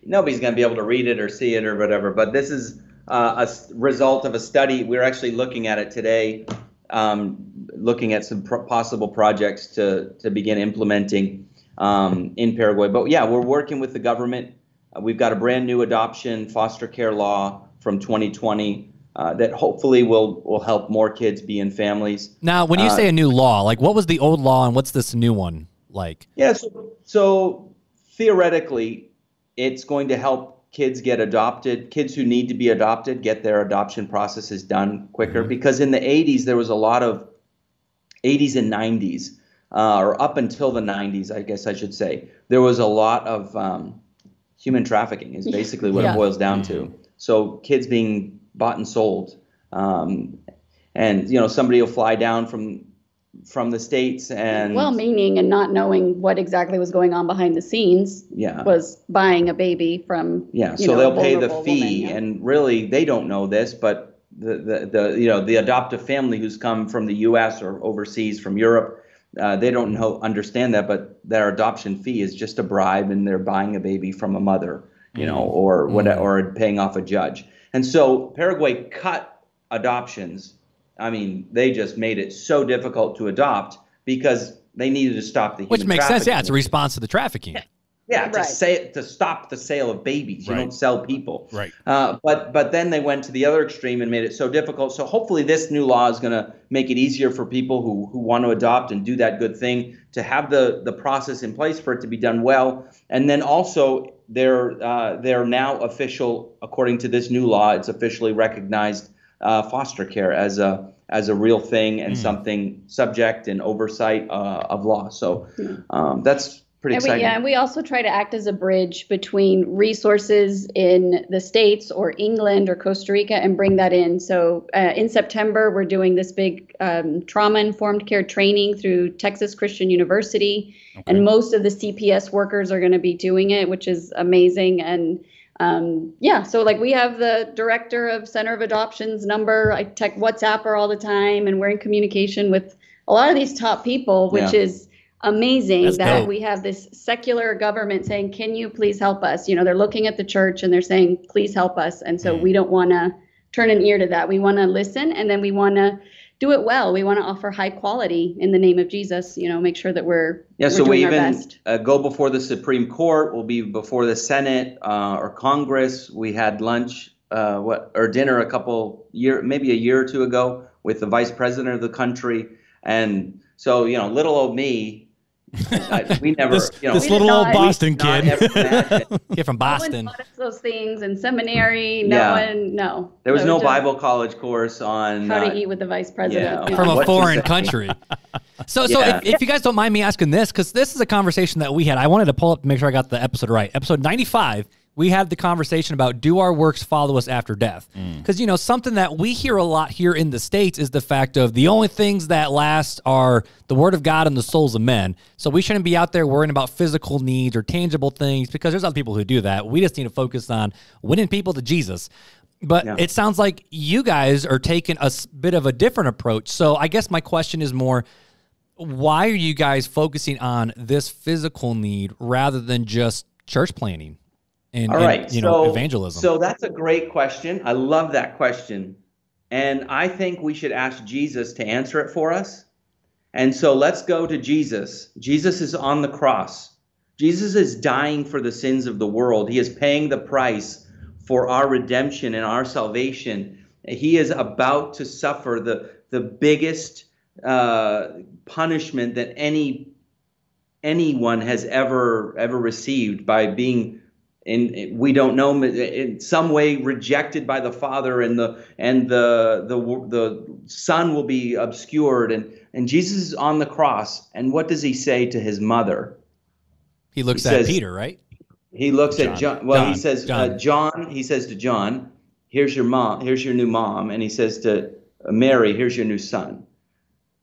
Nobody's going to be able to read it or see it or whatever, but this is a result of a study. We're actually looking at it today, looking at some possible projects to begin implementing in Paraguay. But yeah, we're working with the government. We've got a brand new adoption foster care law from 2020 that hopefully will help more kids be in families. Now, when you say a new law, like what was the old law and what's this new one like? Yeah, so theoretically, it's going to help kids get adopted, kids who need to be adopted, get their adoption processes done quicker. Because in the 80s, there was a lot of 80s and 90s, or up until the 90s, I guess I should say, there was a lot of human trafficking is basically what it boils down to. So kids being bought and sold, and you know, somebody will fly down from the States and well-meaning and not knowing what exactly was going on behind the scenes. Was buying a baby from so they'll pay the fee, and really they don't know this, but the adoptive family who's come from the U.S. or overseas from Europe. They don't understand that, but their adoption fee is just a bribe, and they're buying a baby from a mother, you know, or whatever, or paying off a judge. And so Paraguay cut adoptions. I mean, they just made it so difficult to adopt because they needed to stop the human Which makes trafficking. sense. Yeah, it's a response to the trafficking. Yeah, to stop the sale of babies. You don't sell people. Right. But then they went to the other extreme and made it so difficult. So hopefully this new law is going to make it easier for people who want to adopt and do that good thing to have the process in place for it to be done well. And then also they're now official, according to this new law, it's officially recognized foster care as a real thing and something subject and oversight of law. So that's pretty exciting. And we also try to act as a bridge between resources in the States or England or Costa Rica and bring that in. So in September, we're doing this big trauma-informed care training through Texas Christian University. Okay. And most of the CPS workers are going to be doing it, which is amazing. And so like we have the director of Center of Adoption's number. I WhatsApp her all the time, and we're in communication with a lot of these top people, which is amazing. That's that dope. We have this secular government saying, can you please help us? You know, they're looking at the church and they're saying, please help us. And so we don't want to turn an ear to that. We want to listen, and then we want to do it well. We want to offer high quality in the name of Jesus, you know, make sure that we're so doing we our even best. Go before the Supreme Court. We'll be before the Senate or Congress. We had lunch or dinner maybe a year or two ago with the vice president of the country. And so, you know, little old me, We never, this you know, this little old not- Boston not kid. ever imagined. Kid from No one Boston. taught us those things in seminary. Yeah. No. There was So no just Bible college course on how to eat with the vice president. yeah. From a What to foreign say. country. So Yeah. if you guys don't mind me asking this, because this is a conversation that we had. I wanted to pull up to make sure I got the episode right. Episode 95, we had the conversation about, do our works follow us after death? Because, you know, something that we hear a lot here in the States is the fact of the only things that last are the word of God and the souls of men. So we shouldn't be out there worrying about physical needs or tangible things, because there's other people who do that. We just need to focus on winning people to Jesus. But Yeah. it sounds like you guys are taking a bit of a different approach. So I guess my question is more, why are you guys focusing on this physical need rather than just church planning and, All right, you know, evangelism? So that's a great question. I love that question. And I think we should ask Jesus to answer it for us. And so let's go to Jesus. Jesus is on the cross. Jesus is dying for the sins of the world. He is paying the price for our redemption and our salvation. He is about to suffer the biggest punishment that anyone has ever received, by being we don't know, in some way rejected by the Father, and the Son will be obscured, and Jesus is on the cross. And what does he say to his mother? He looks he at says- Peter, right? He looks John. at John. Well, John. he says, John. John. He says to John, "Here's your mom. Here's your new mom." And he says to Mary, "Here's your new son."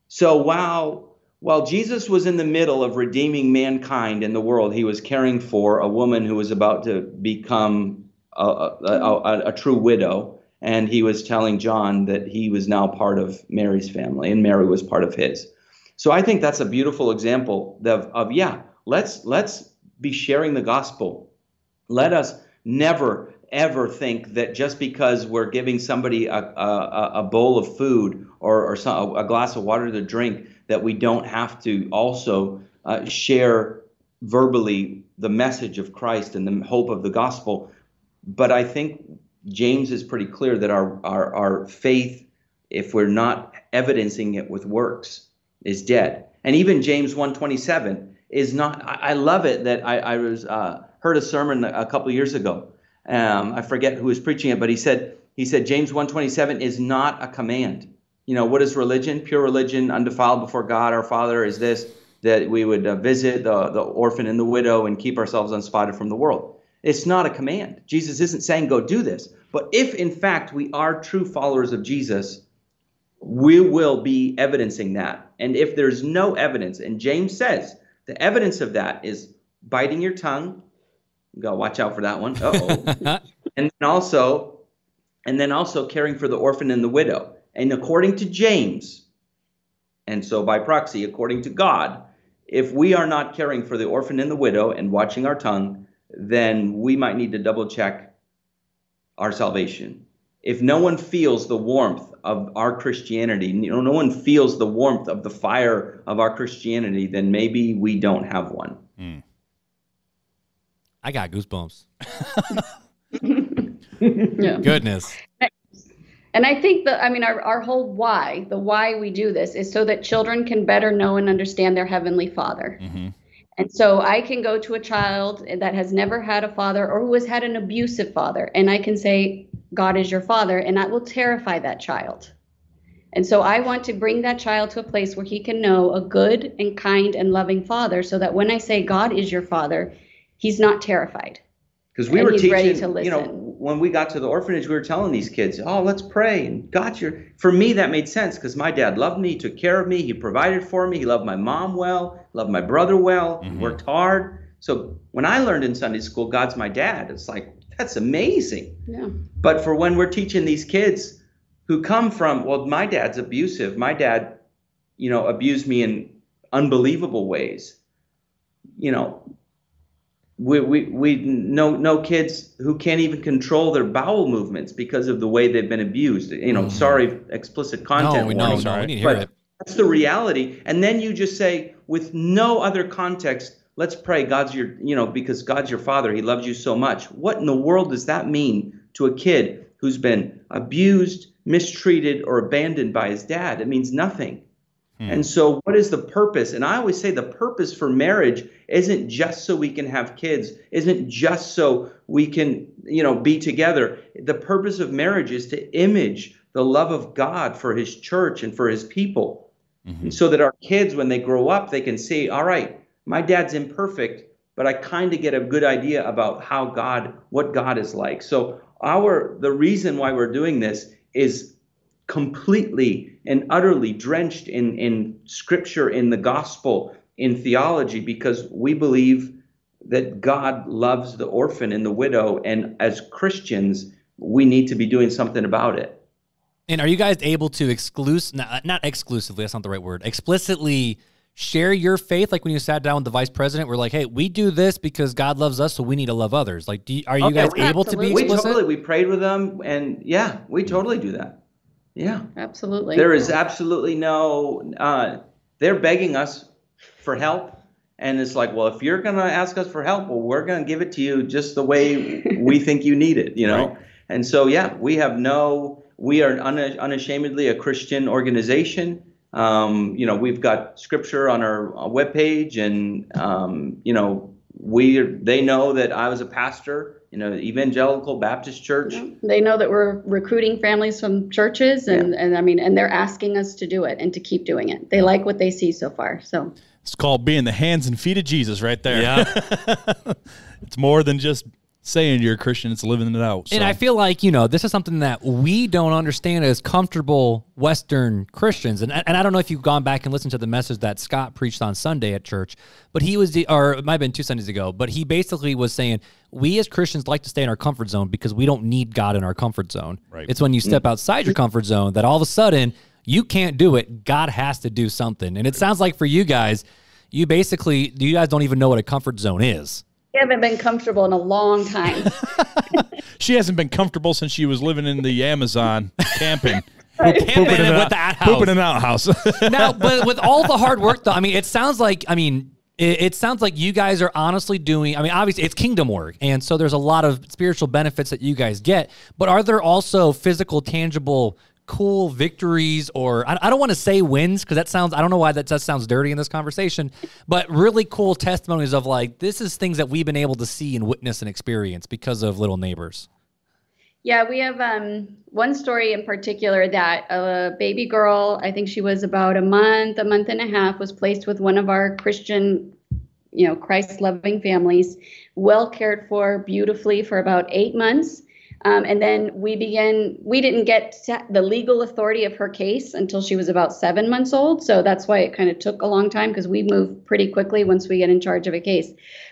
So while Jesus was in the middle of redeeming mankind in the world, he was caring for a woman who was about to become a true widow, and he was telling John that he was now part of Mary's family, and Mary was part of his. So I think that's a beautiful example of let's be sharing the gospel. Let us never ever think that just because we're giving somebody a bowl of food or a glass of water to drink, that we don't have to also share verbally the message of Christ and the hope of the gospel. But I think James is pretty clear that our faith, if we're not evidencing it with works, is dead. And even James 1:27 is not. I love it that I was heard a sermon a couple of years ago. I forget who was preaching it, but he said James 1:27 is not a command. You know, what is religion? Pure religion, undefiled before God our Father, is this, that we would visit the orphan and the widow and keep ourselves unspotted from the world. It's not a command. Jesus isn't saying go do this. But if in fact we are true followers of Jesus, we will be evidencing that. And if there's no evidence, and James says the evidence of that is biting your tongue, you gotta watch out for that one. and then also caring for the orphan and the widow. And according to James, and so by proxy, according to God, if we are not caring for the orphan and the widow and watching our tongue, then we might need to double check our salvation. If no one feels the warmth of our Christianity, no one feels the warmth of the fire of our Christianity, then maybe we don't have one. I got goosebumps. Yeah. Goodness. And I think our whole why, the why we do this, is so that children can better know and understand their Heavenly Father. Mm-hmm. And so I can go to a child that has never had a father or who has had an abusive father, and I can say, God is your father, and that will terrify that child. And so I want to bring that child to a place where he can know a good and kind and loving father, so that when I say God is your father, he's not terrified. Because we were he's ready teaching, to listen. when we got to the orphanage, we were telling these kids, oh, let's pray. And for me, that made sense because my dad loved me, he took care of me, he provided for me, he loved my mom well, loved my brother well, he worked hard. So when I learned in Sunday school, God's my dad, it's like, that's amazing. Yeah. But for when we're teaching these kids who come from, well, my dad's abusive, my dad, abused me in unbelievable ways, we know kids who can't even control their bowel movements because of the way they've been abused. Sorry, explicit content. We warning, need to hear but it. that's the reality. And then you just say, with no other context, let's pray. Because God's your father. He loves you so much. What in the world does that mean to a kid who's been abused, mistreated, or abandoned by his dad? It means nothing. And so what is the purpose? And I always say the purpose for marriage isn't just so we can have kids, isn't just so we can, be together. The purpose of marriage is to image the love of God for his church and for his people. And so that our kids, when they grow up, they can see, all right, my dad's imperfect, but I kind of get a good idea about what God is like. So the reason why we're doing this is completely and utterly drenched in scripture, in the gospel, in theology, because we believe that God loves the orphan and the widow. And as Christians, we need to be doing something about it. And are you guys able to not exclusively, that's not the right word, explicitly share your faith? Like when you sat down with the vice president, we're like, hey, we do this because God loves us, so we need to love others. Like, are you guys able to be explicit? We prayed with them, and we totally do that. Yeah, absolutely. There is absolutely no, they're begging us for help. And it's like, well, if you're going to ask us for help, well, we're going to give it to you just the way we think you need it, Right. And so, we are unashamedly a Christian organization. We've got scripture on our webpage, and, they know that I was a pastor in an evangelical Baptist church. They know that we're recruiting families from churches, and they're asking us to do it and to keep doing it. They like what they see so far. So it's called being the hands and feet of Jesus right there. Yeah. It's more than just saying you're a Christian, it's living it out. So. And I feel like, this is something that we don't understand as comfortable Western Christians. And I don't know if you've gone back and listened to the message that Scott preached on Sunday at church, but or it might have been 2 Sundays ago, but he basically was saying, we as Christians like to stay in our comfort zone because we don't need God in our comfort zone. Right. It's when you step outside your comfort zone that all of a sudden you can't do it. God has to do something. And it sounds like for you guys, you guys don't even know what a comfort zone is. We haven't been comfortable in a long time. She hasn't been comfortable since she was living in the Amazon camping. Pooping in an outhouse. Now, but with all the hard work, though, it sounds like, it sounds like you guys are honestly doing, obviously it's kingdom work, and so there's a lot of spiritual benefits that you guys get, but are there also physical, tangible, cool victories, or I don't want to say wins, because I don't know why that sounds dirty in this conversation, but really cool testimonies of like, this is things that we've been able to see and witness and experience because of Little Neighbors? Yeah, we have one story in particular that a baby girl, I think she was about a month and a half, was placed with one of our Christian, Christ-loving families, well cared for beautifully for about 8 months. And then we didn't get the legal authority of her case until she was about 7 months old. So that's why it kind of took a long time, because we move pretty quickly once we get in charge of a case.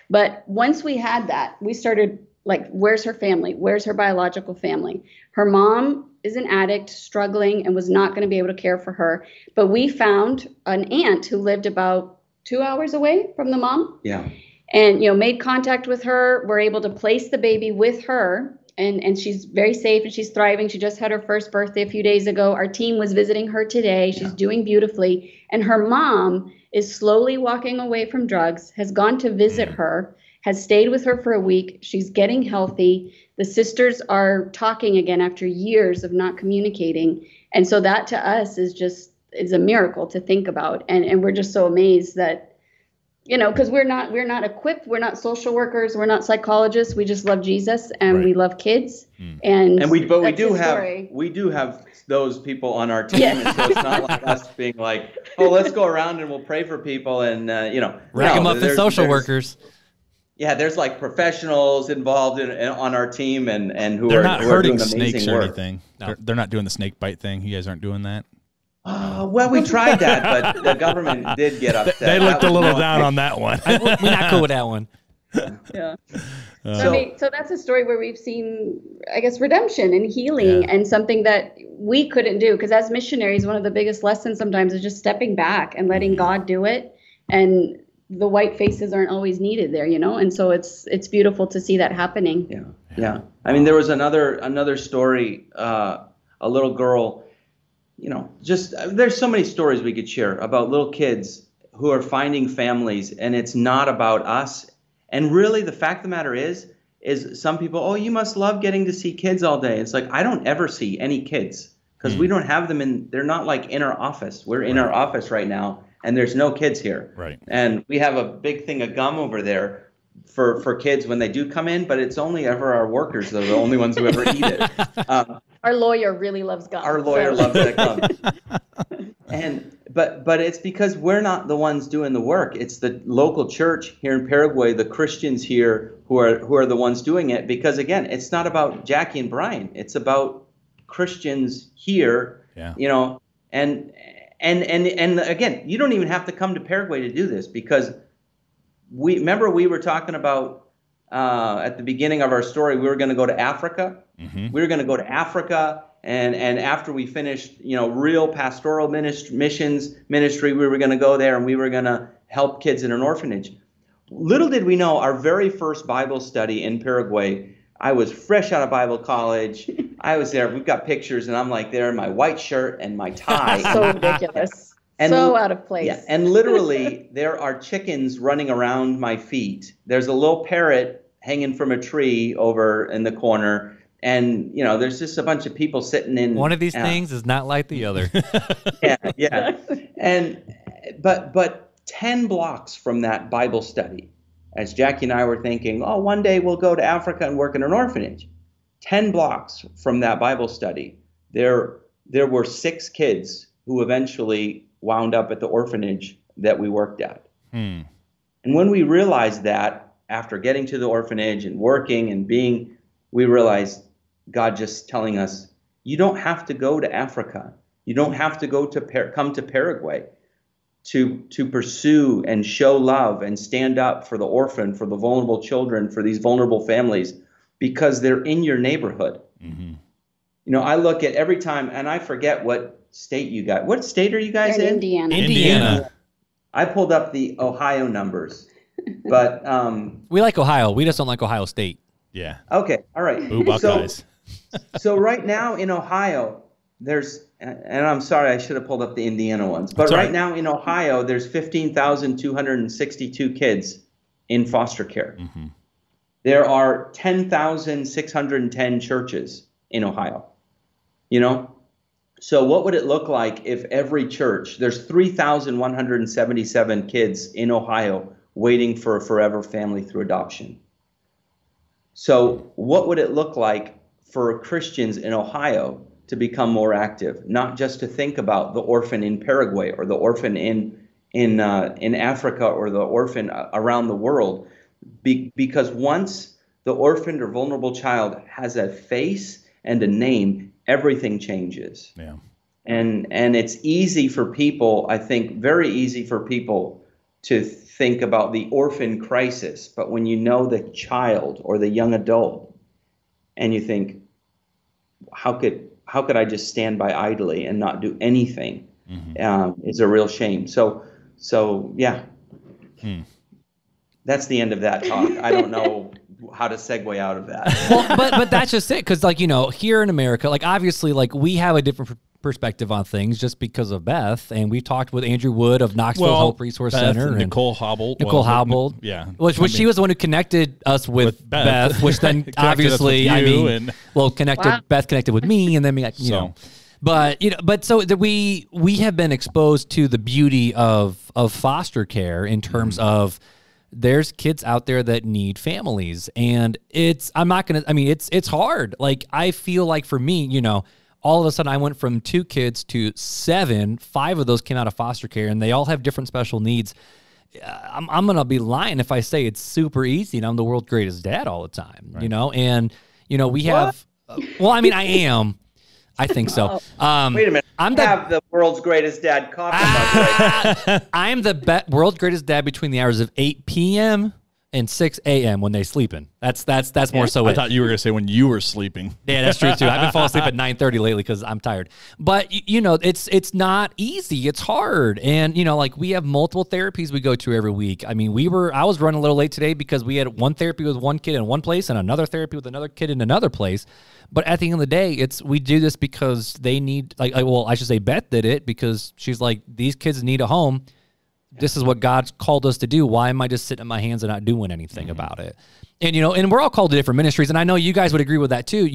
But once we had that, we started like, where's her family? Where's her biological family? Her mom is an addict, struggling, and was not going to be able to care for her. But we found an aunt who lived about 2 hours away from the mom. Yeah. And, made contact with her. We're able to place the baby with her. And she's very safe and she's thriving. She just had her first birthday a few days ago. Our team was visiting her today. She's doing beautifully. And her mom is slowly walking away from drugs, has gone to visit her, has stayed with her for a week. She's getting healthy. The sisters are talking again after years of not communicating. And so that to us is a miracle to think about. And we're just so amazed that, because we're not equipped, we're not social workers, we're not psychologists, we just love Jesus and we love kids. And we do have those people on our team, and so it's not like us being like, oh, let's go around and we'll pray for people and rack them up as social workers. Yeah, there's like professionals involved on our team and who they're are not who hurting are doing snakes amazing or work. anything. No. They're not doing the snake bite thing. You guys aren't doing that. Well, we tried that, but the government did get upset. They looked a little down on that one. We're not cool with that one. Yeah. So that's a story where we've seen, I guess, redemption and healing and something that we couldn't do. Because as missionaries, one of the biggest lessons sometimes is just stepping back and letting God do it. And the white faces aren't always needed there, And so it's beautiful to see that happening. Yeah. I mean, there was another story, a little girl. There's so many stories we could share about little kids who are finding families, and it's not about us. And really, the fact of the matter is some people, oh, you must love getting to see kids all day. It's like, I don't ever see any kids. because we don't have them they're not like in our office. We're in our office right now, and there's no kids here. Right. And we have a big thing of gum over there for kids when they do come in, but it's only ever our workers. They're the only ones who ever eat it. Our lawyer really loves gum. Our lawyer loves that gum. But it's because we're not the ones doing the work. It's the local church here in Paraguay, the Christians here who are the ones doing it. Because again, it's not about Jackie and Brian. It's about Christians here. Yeah. You know, and again, you don't even have to come to Paraguay to do this, because we were talking about at the beginning of our story, we were going to go to Africa. Mm-hmm. We were going to go to Africa. And after we finished, real pastoral missions ministry, we were going to go there and we were going to help kids in an orphanage. Little did we know, our very first Bible study in Paraguay, I was fresh out of Bible college. I was there. We've got pictures, and I'm like there in my white shirt and my tie. So ridiculous. And, so out of place. Yeah, and literally, there are chickens running around my feet. There's a little parrot hanging from a tree over in the corner. And, there's just a bunch of people sitting in. One of these things is not like the other. Yeah. But 10 blocks from that Bible study, as Jackie and I were thinking, one day we'll go to Africa and work in an orphanage. 10 blocks from that Bible study, there were 6 kids who eventually wound up at the orphanage that we worked at. And when we realized that, after getting to the orphanage and working and we realized God just telling us, you don't have to go to Africa. You don't have to go come to Paraguay to pursue and show love and stand up for the orphan, for the vulnerable children, for these vulnerable families, because they're in your neighborhood. Mm-hmm. I look at every time, and I forget what state you got. What state are you guys in? Indiana. I pulled up the Ohio numbers, but we like Ohio. We just don't like Ohio State. Yeah. Okay. All right. Ooh, Buckeyes. So right now in Ohio, there's, and I'm sorry, I should have pulled up the Indiana ones, but right now in Ohio, there's 15,262 kids in foster care. Mm-hmm. There are 10,610 churches in Ohio. So what would it look like if every church, there's 3,177 kids in Ohio waiting for a forever family through adoption. So what would it look like for Christians in Ohio to become more active, not just to think about the orphan in Paraguay or the orphan in Africa or the orphan around the world, because once the orphaned or vulnerable child has a face and a name, everything changes. Yeah. And it's easy for people, I think, very easy for people to think about the orphan crisis, but when you know the child or the young adult, and you think, how could I just stand by idly and not do anything? Mm-hmm. It's a real shame. So yeah, that's the end of that talk. I don't know how to segue out of that. Well, but that's just it, because here in America, obviously we have a different perspective on things just because of Beth, and we talked with Andrew Wood of Knoxville Hope Resource Center and Nicole Hobble. Yeah, which she was the one who connected us with Beth, which then obviously Beth connected with me, and then But so that we have been exposed to the beauty of foster care in terms of there's kids out there that need families, and it's hard. I feel like for me, all of a sudden I went from 2 kids to 7. 5 of those came out of foster care, and they all have different special needs. I'm going to be lying if I say it's super easy and I'm the world's greatest dad all the time, right. And, we have, I am. I think so. Wait a minute. I'm the world's greatest dad coffee. I'm the world's greatest dad between the hours of 8 p.m. and 6 a.m. when they sleeping. That's more so. I thought you were going to say when you were sleeping. Yeah, that's true too. I've been falling asleep at 9:30 lately because I'm tired. But it's not easy. It's hard, and we have multiple therapies we go to every week. I was running a little late today because we had one therapy with one kid in one place and another therapy with another kid in another place. But at the end of the day, we do this because they need. I should say Beth did it because she's like, these kids need a home. This is what God's called us to do. Why am I just sitting in my hands and not doing anything about it? And, and we're all called to different ministries. And I know you guys would agree with that too.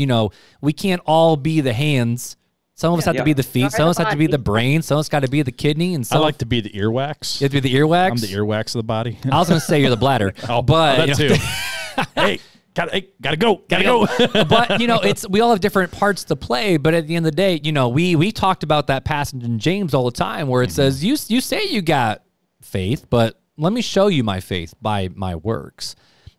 We can't all be the hands Some of us have to be the feet. Some of us have to be the brain. Some of us got to be the kidney. And I like to be the earwax. You have to be the earwax? I'm the earwax of the body. I was going to say you're the bladder. But that too. Hey, gotta go. But, we all have different parts to play. But at the end of the day, we talked about that passage in James all the time where it says, you say you got faith, but let me show you my faith by my works.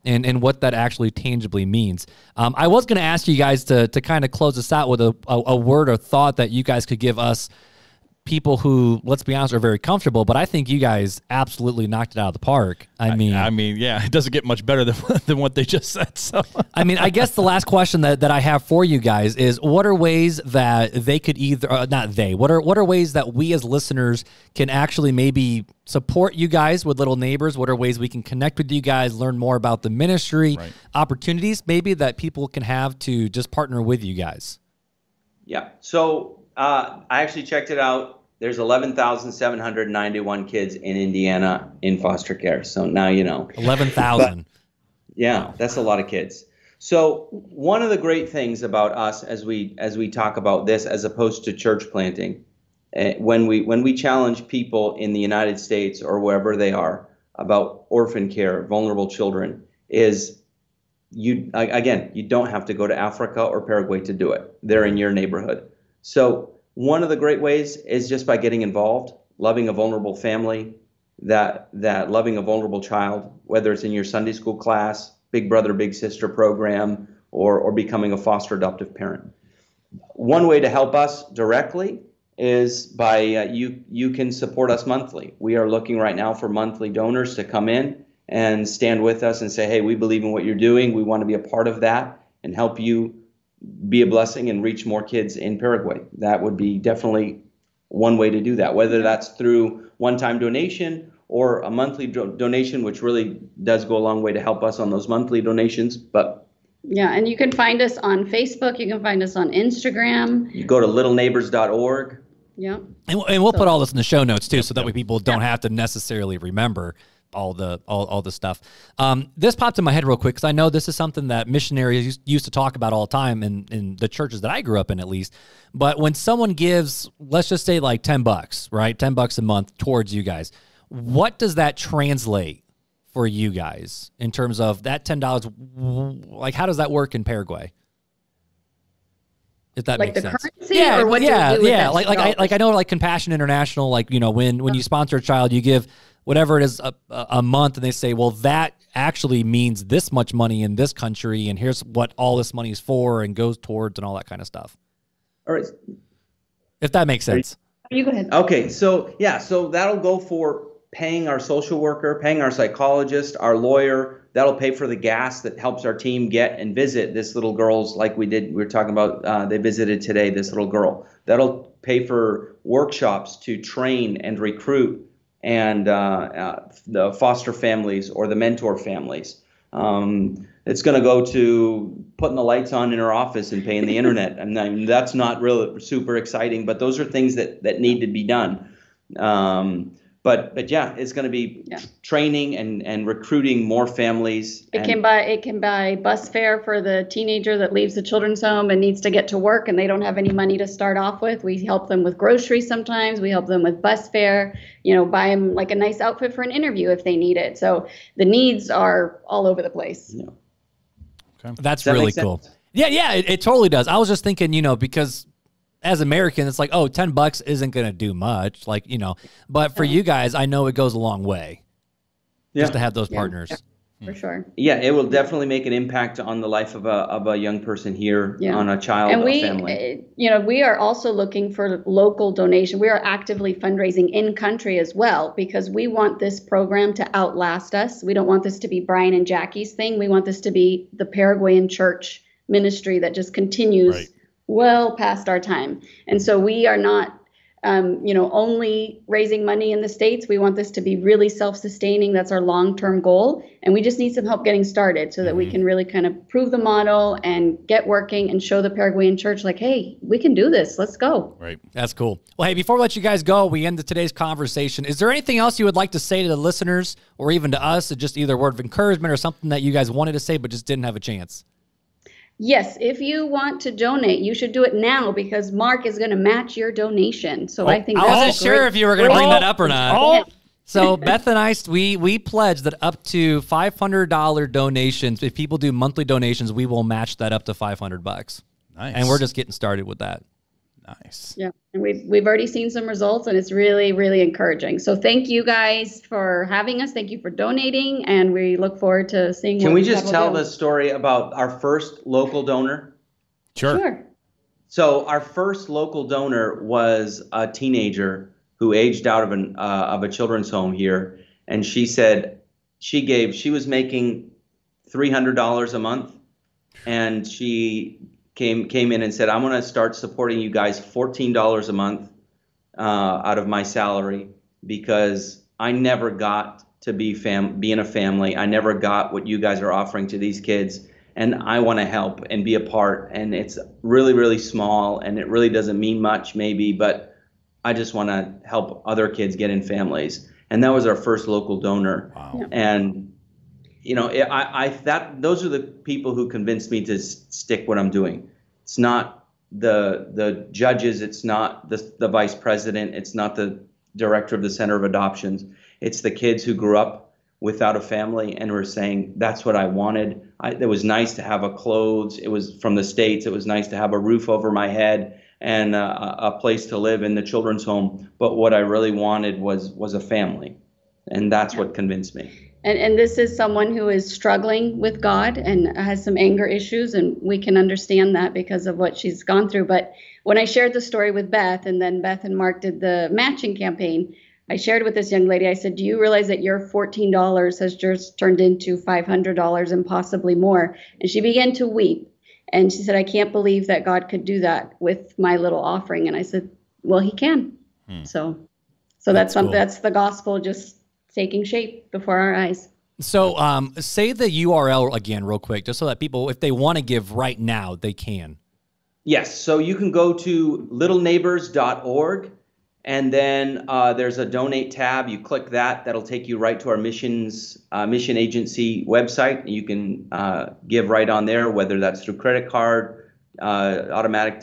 And what that actually tangibly means. I was going to ask you guys to kind of close us out with a word or thought that you guys could give us, people who, let's be honest, are very comfortable, but I think you guys absolutely knocked it out of the park. I mean, yeah, it doesn't get much better than what they just said. So, I guess the last question that I have for you guys is, what are ways that they could what are ways that we as listeners can actually maybe support you guys with Little Neighbors? What are ways we can connect with you guys, learn more about the ministry, opportunities maybe that people can have to just partner with you guys? Yeah. So I actually checked it out. There's 11,791 kids in Indiana in foster care. So now you know. 11,000. Yeah, that's a lot of kids. So one of the great things about us as we talk about this, as opposed to church planting, when we challenge people in the United States or wherever they are about orphan care, vulnerable children, is you don't have to go to Africa or Paraguay to do it. They're in your neighborhood. So one of the great ways is just by getting involved, loving a vulnerable family, that loving a vulnerable child, whether it's in your Sunday school class, Big Brother, Big Sister program, or becoming a foster adoptive parent. One way to help us directly is by you can support us monthly. We are looking right now for monthly donors to come in and stand with us and say, hey, we believe in what you're doing. We want to be a part of that and help you be a blessing and reach more kids in Paraguay. That would be definitely one way to do that, whether that's through one-time donation or a monthly donation, which really does go a long way to help us on those monthly donations. But yeah, and you can find us on Facebook. You can find us on Instagram. You go to littleneighbors.org. Yeah. And we'll put all this in the show notes too, so that way people don't have to necessarily remember all the stuff. This popped in my head real quick because I know this is something that missionaries used to talk about all the time in the churches that I grew up in, at least. But when someone gives, let's just say like $10, right? $10 a month towards you guys. What does that translate for you guys in terms of that $10? Like, how does that work in Paraguay? If that makes sense. Like the currency, or what do you do with that? Like I know, like Compassion International, like, when you sponsor a child, you give whatever it is a month, and they say, well, that actually means this much money in this country, and here's what all this money is for and goes towards, and all that kind of stuff. All right. If that makes sense. You go ahead. Okay, so that'll go for paying our social worker, paying our psychologist, our lawyer. That'll pay for the gas that helps our team get and visit this little girl's, like we were talking about, they visited today, this little girl. That'll pay for workshops to train and recruit and the foster families or the mentor families. It's going to go to putting the lights on in our office and paying the internet. And I mean, that's not really super exciting, but those are things that need to be done. But yeah, it's going to be training and recruiting more families. It can buy bus fare for the teenager that leaves the children's home and needs to get to work, and they don't have any money to start off with. We help them with groceries sometimes. We help them with bus fare. Buy them like a nice outfit for an interview if they need it. So the needs are all over the place. Yeah. Okay. That's really cool. Yeah, it totally does. I was just thinking, because as Americans, it's like, oh, $10 isn't going to do much, but for you guys, I know it goes a long way just to have those partners. For sure. Yeah, it will definitely make an impact on the life of a young person here, on a child, and a family. We are also looking for local donation. We are actively fundraising in country as well, because we want this program to outlast us. We don't want this to be Brian and Jackie's thing. We want this to be the Paraguayan church ministry that just continues well past our time. And so we are not, only raising money in the States. We want this to be really self-sustaining. That's our long-term goal. And we just need some help getting started so that we can really kind of prove the model and get working and show the Paraguayan church like, hey, we can do this. Let's go. Right. That's cool. Well, hey, before we let you guys go, we end today's conversation. Is there anything else you would like to say to the listeners or even to us, just either a word of encouragement or something that you guys wanted to say but just didn't have a chance? Yes, if you want to donate, you should do it now because Mark is going to match your donation. So I think I wasn't sure if you were going to bring that up or not. So Beth and I, we pledge that up to $500 donations, if people do monthly donations, we will match that up to $500. Nice. And we're just getting started with that. Nice. Yeah, and we've already seen some results, and it's really, really encouraging. So thank you guys for having us. Thank you for donating, and we look forward to seeing. Can we just tell the story about our first local donor? Sure. So our first local donor was a teenager who aged out of a children's home here, and she said she was making $300 a month, and she came in and said, I'm going to start supporting you guys $14 a month out of my salary because I never got to be in a family. I never got what you guys are offering to these kids, and I want to help and be a part. And it's really, really small, and it really doesn't mean much maybe, but I just want to help other kids get in families. And that was our first local donor. Wow. And those are the people who convinced me to stick what I'm doing. It's not the judges. It's not the vice president. It's not the director of the Center of Adoptions. It's the kids who grew up without a family and were saying, that's what I wanted. It was nice to have clothes. It was from the States. It was nice to have a roof over my head and a place to live in the children's home. But what I really wanted was a family. And that's what convinced me. And this is someone who is struggling with God and has some anger issues, and we can understand that because of what she's gone through. But when I shared the story with Beth, and then Beth and Mark did the matching campaign, I shared with this young lady, I said, do you realize that your $14 has just turned into $500 and possibly more? And she began to weep. And she said, I can't believe that God could do that with my little offering. And I said, well, he can. So that's cool. That's the gospel just taking shape before our eyes. So say the URL again real quick, just so that people, if they want to give right now, they can. Yes. So you can go to littleneighbors.org, and then there's a donate tab. You click that. That'll take you right to our mission agency website. You can give right on there, whether that's through credit card, automatic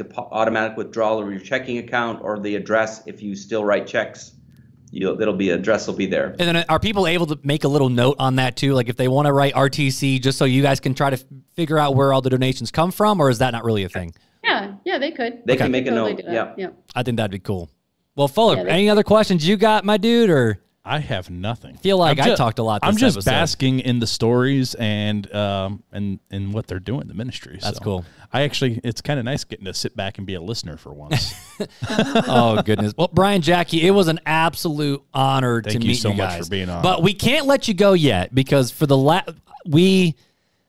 withdrawal of your checking account, or the address if you still write checks. Address will be there. And then are people able to make a little note on that too? Like if they want to write RTC, just so you guys can try to figure out where all the donations come from, or is that not really a thing? Yeah, they could. They can make a note. Yeah. I think that'd be cool. Well, Fuller, any other questions you got, my dude, or? I have nothing. I feel like I talked a lot this I'm just episode. basking in the stories and what they're doing, the ministry. That's cool. It's kind of nice getting to sit back and be a listener for once. Oh, goodness. Well, Brian, Jackie, it was an absolute honor to meet you guys. Thank you so much for being on. But we can't let you go yet because for the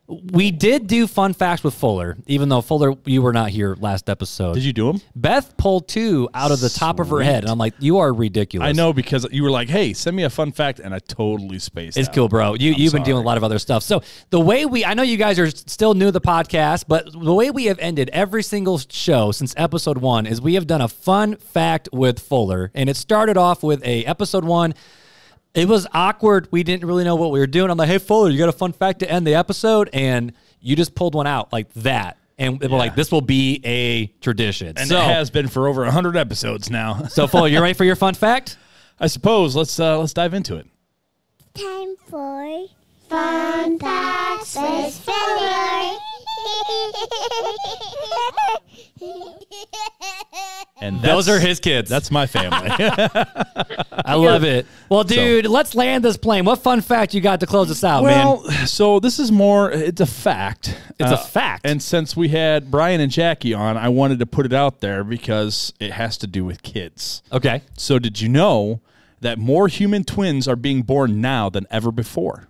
we did do fun facts with Fuller, even though Fuller, you were not here last episode. Did you do them? Beth pulled 2 out of the top of her head, and I'm like, you are ridiculous. I know, because you were like, hey, send me a fun fact, and I totally spaced It's out. cool, bro. You've been doing a lot of other stuff. So the way I know you guys are still new to the podcast, but the way we have ended every single show since episode 1 is we have done a fun fact with Fuller, and it started off with episode 1. It was awkward. We didn't really know what we were doing. I'm like, hey, Fuller, you got a fun fact to end the episode? And you just pulled one out like that. And we're like, this will be a tradition. And it has been for over 100 episodes now. So, Fuller, you ready for your fun fact? I suppose. Let's dive into it. Time for Fun Facts with Fuller. And those are his kids. That's my family. I love it. Well, dude, let's land this plane. What fun fact you got to close us out, man? Well, so this is it's a fact. It's a fact. And since we had Brian and Jackie on, I wanted to put it out there because it has to do with kids. Okay. So did you know that more human twins are being born now than ever before?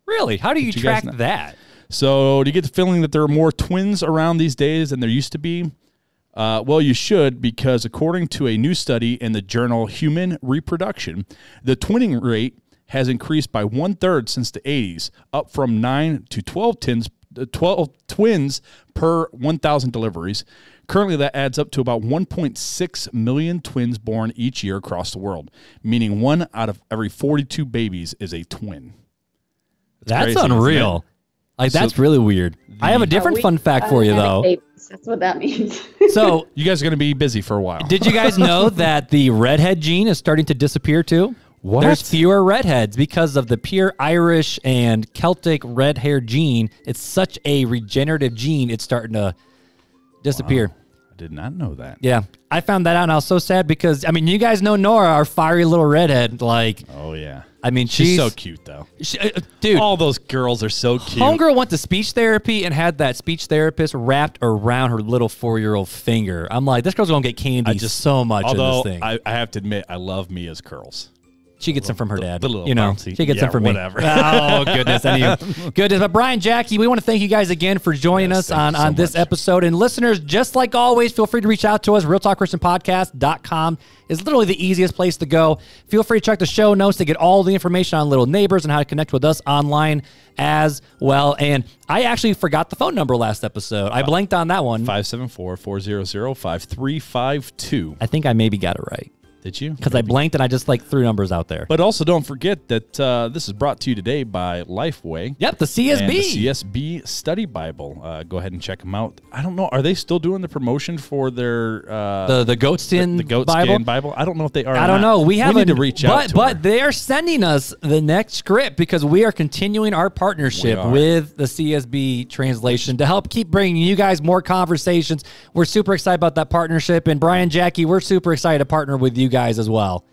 Really? How do you track that? So do you get the feeling that there are more twins around these days than there used to be? Well, you should, because according to a new study in the journal Human Reproduction, the twinning rate has increased by 1/3 since the 80s, up from 9 to 12 twins per 1,000 deliveries. Currently, that adds up to about 1.6 million twins born each year across the world, meaning 1 out of every 42 babies is a twin. That's crazy, unreal. Like, that's really weird. I have a different fun fact for you, though. That's what that means. So you guys are going to be busy for a while. Did you guys know that the redhead gene is starting to disappear, too? What? There's fewer redheads because of the pure Irish and Celtic red hair gene. It's such a regenerative gene, it's starting to disappear. Wow. I did not know that. Yeah. I found that out, and I was so sad because, I mean, you guys know Nora, our fiery little redhead. Like, oh, yeah. I mean, she's so cute, though. Dude. All those girls are so cute. Homegirl went to speech therapy and had that speech therapist wrapped around her little 4-year-old finger. I'm like, this girl's going to get candy so much in this thing. I have to admit, I love Mia's curls. She gets them from her dad. Bouncy. She gets them from whatever. me. Oh, goodness. Goodness. But Brian, Jackie, we want to thank you guys again for joining us on this episode. And listeners, just like always, feel free to reach out to us. RealTalkChristianPodcast.com is literally the easiest place to go. Feel free to check the show notes to get all the information on Little Neighbors and how to connect with us online as well. And I actually forgot the phone number last episode. I blanked on that one. 574-400-5352. I think I maybe got it right. Did you? Because I blanked and I just threw numbers out there. But also don't forget that this is brought to you today by Lifeway. Yep, the CSB. And the CSB Study Bible. Go ahead and check them out. I don't know. Are they still doing the promotion for their the goatskin Bible? I don't know if they are. I don't know. We need to reach out to but they are sending us the next script because we are continuing our partnership with the CSB translation to help keep bringing you guys more conversations. We're super excited about that partnership. And Brian, Jackie, we're super excited to partner with you guys as well.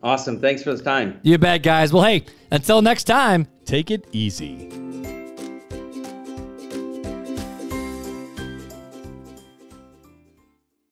Awesome. Thanks for the time. You bet, guys. Well, hey, until next time, take it easy.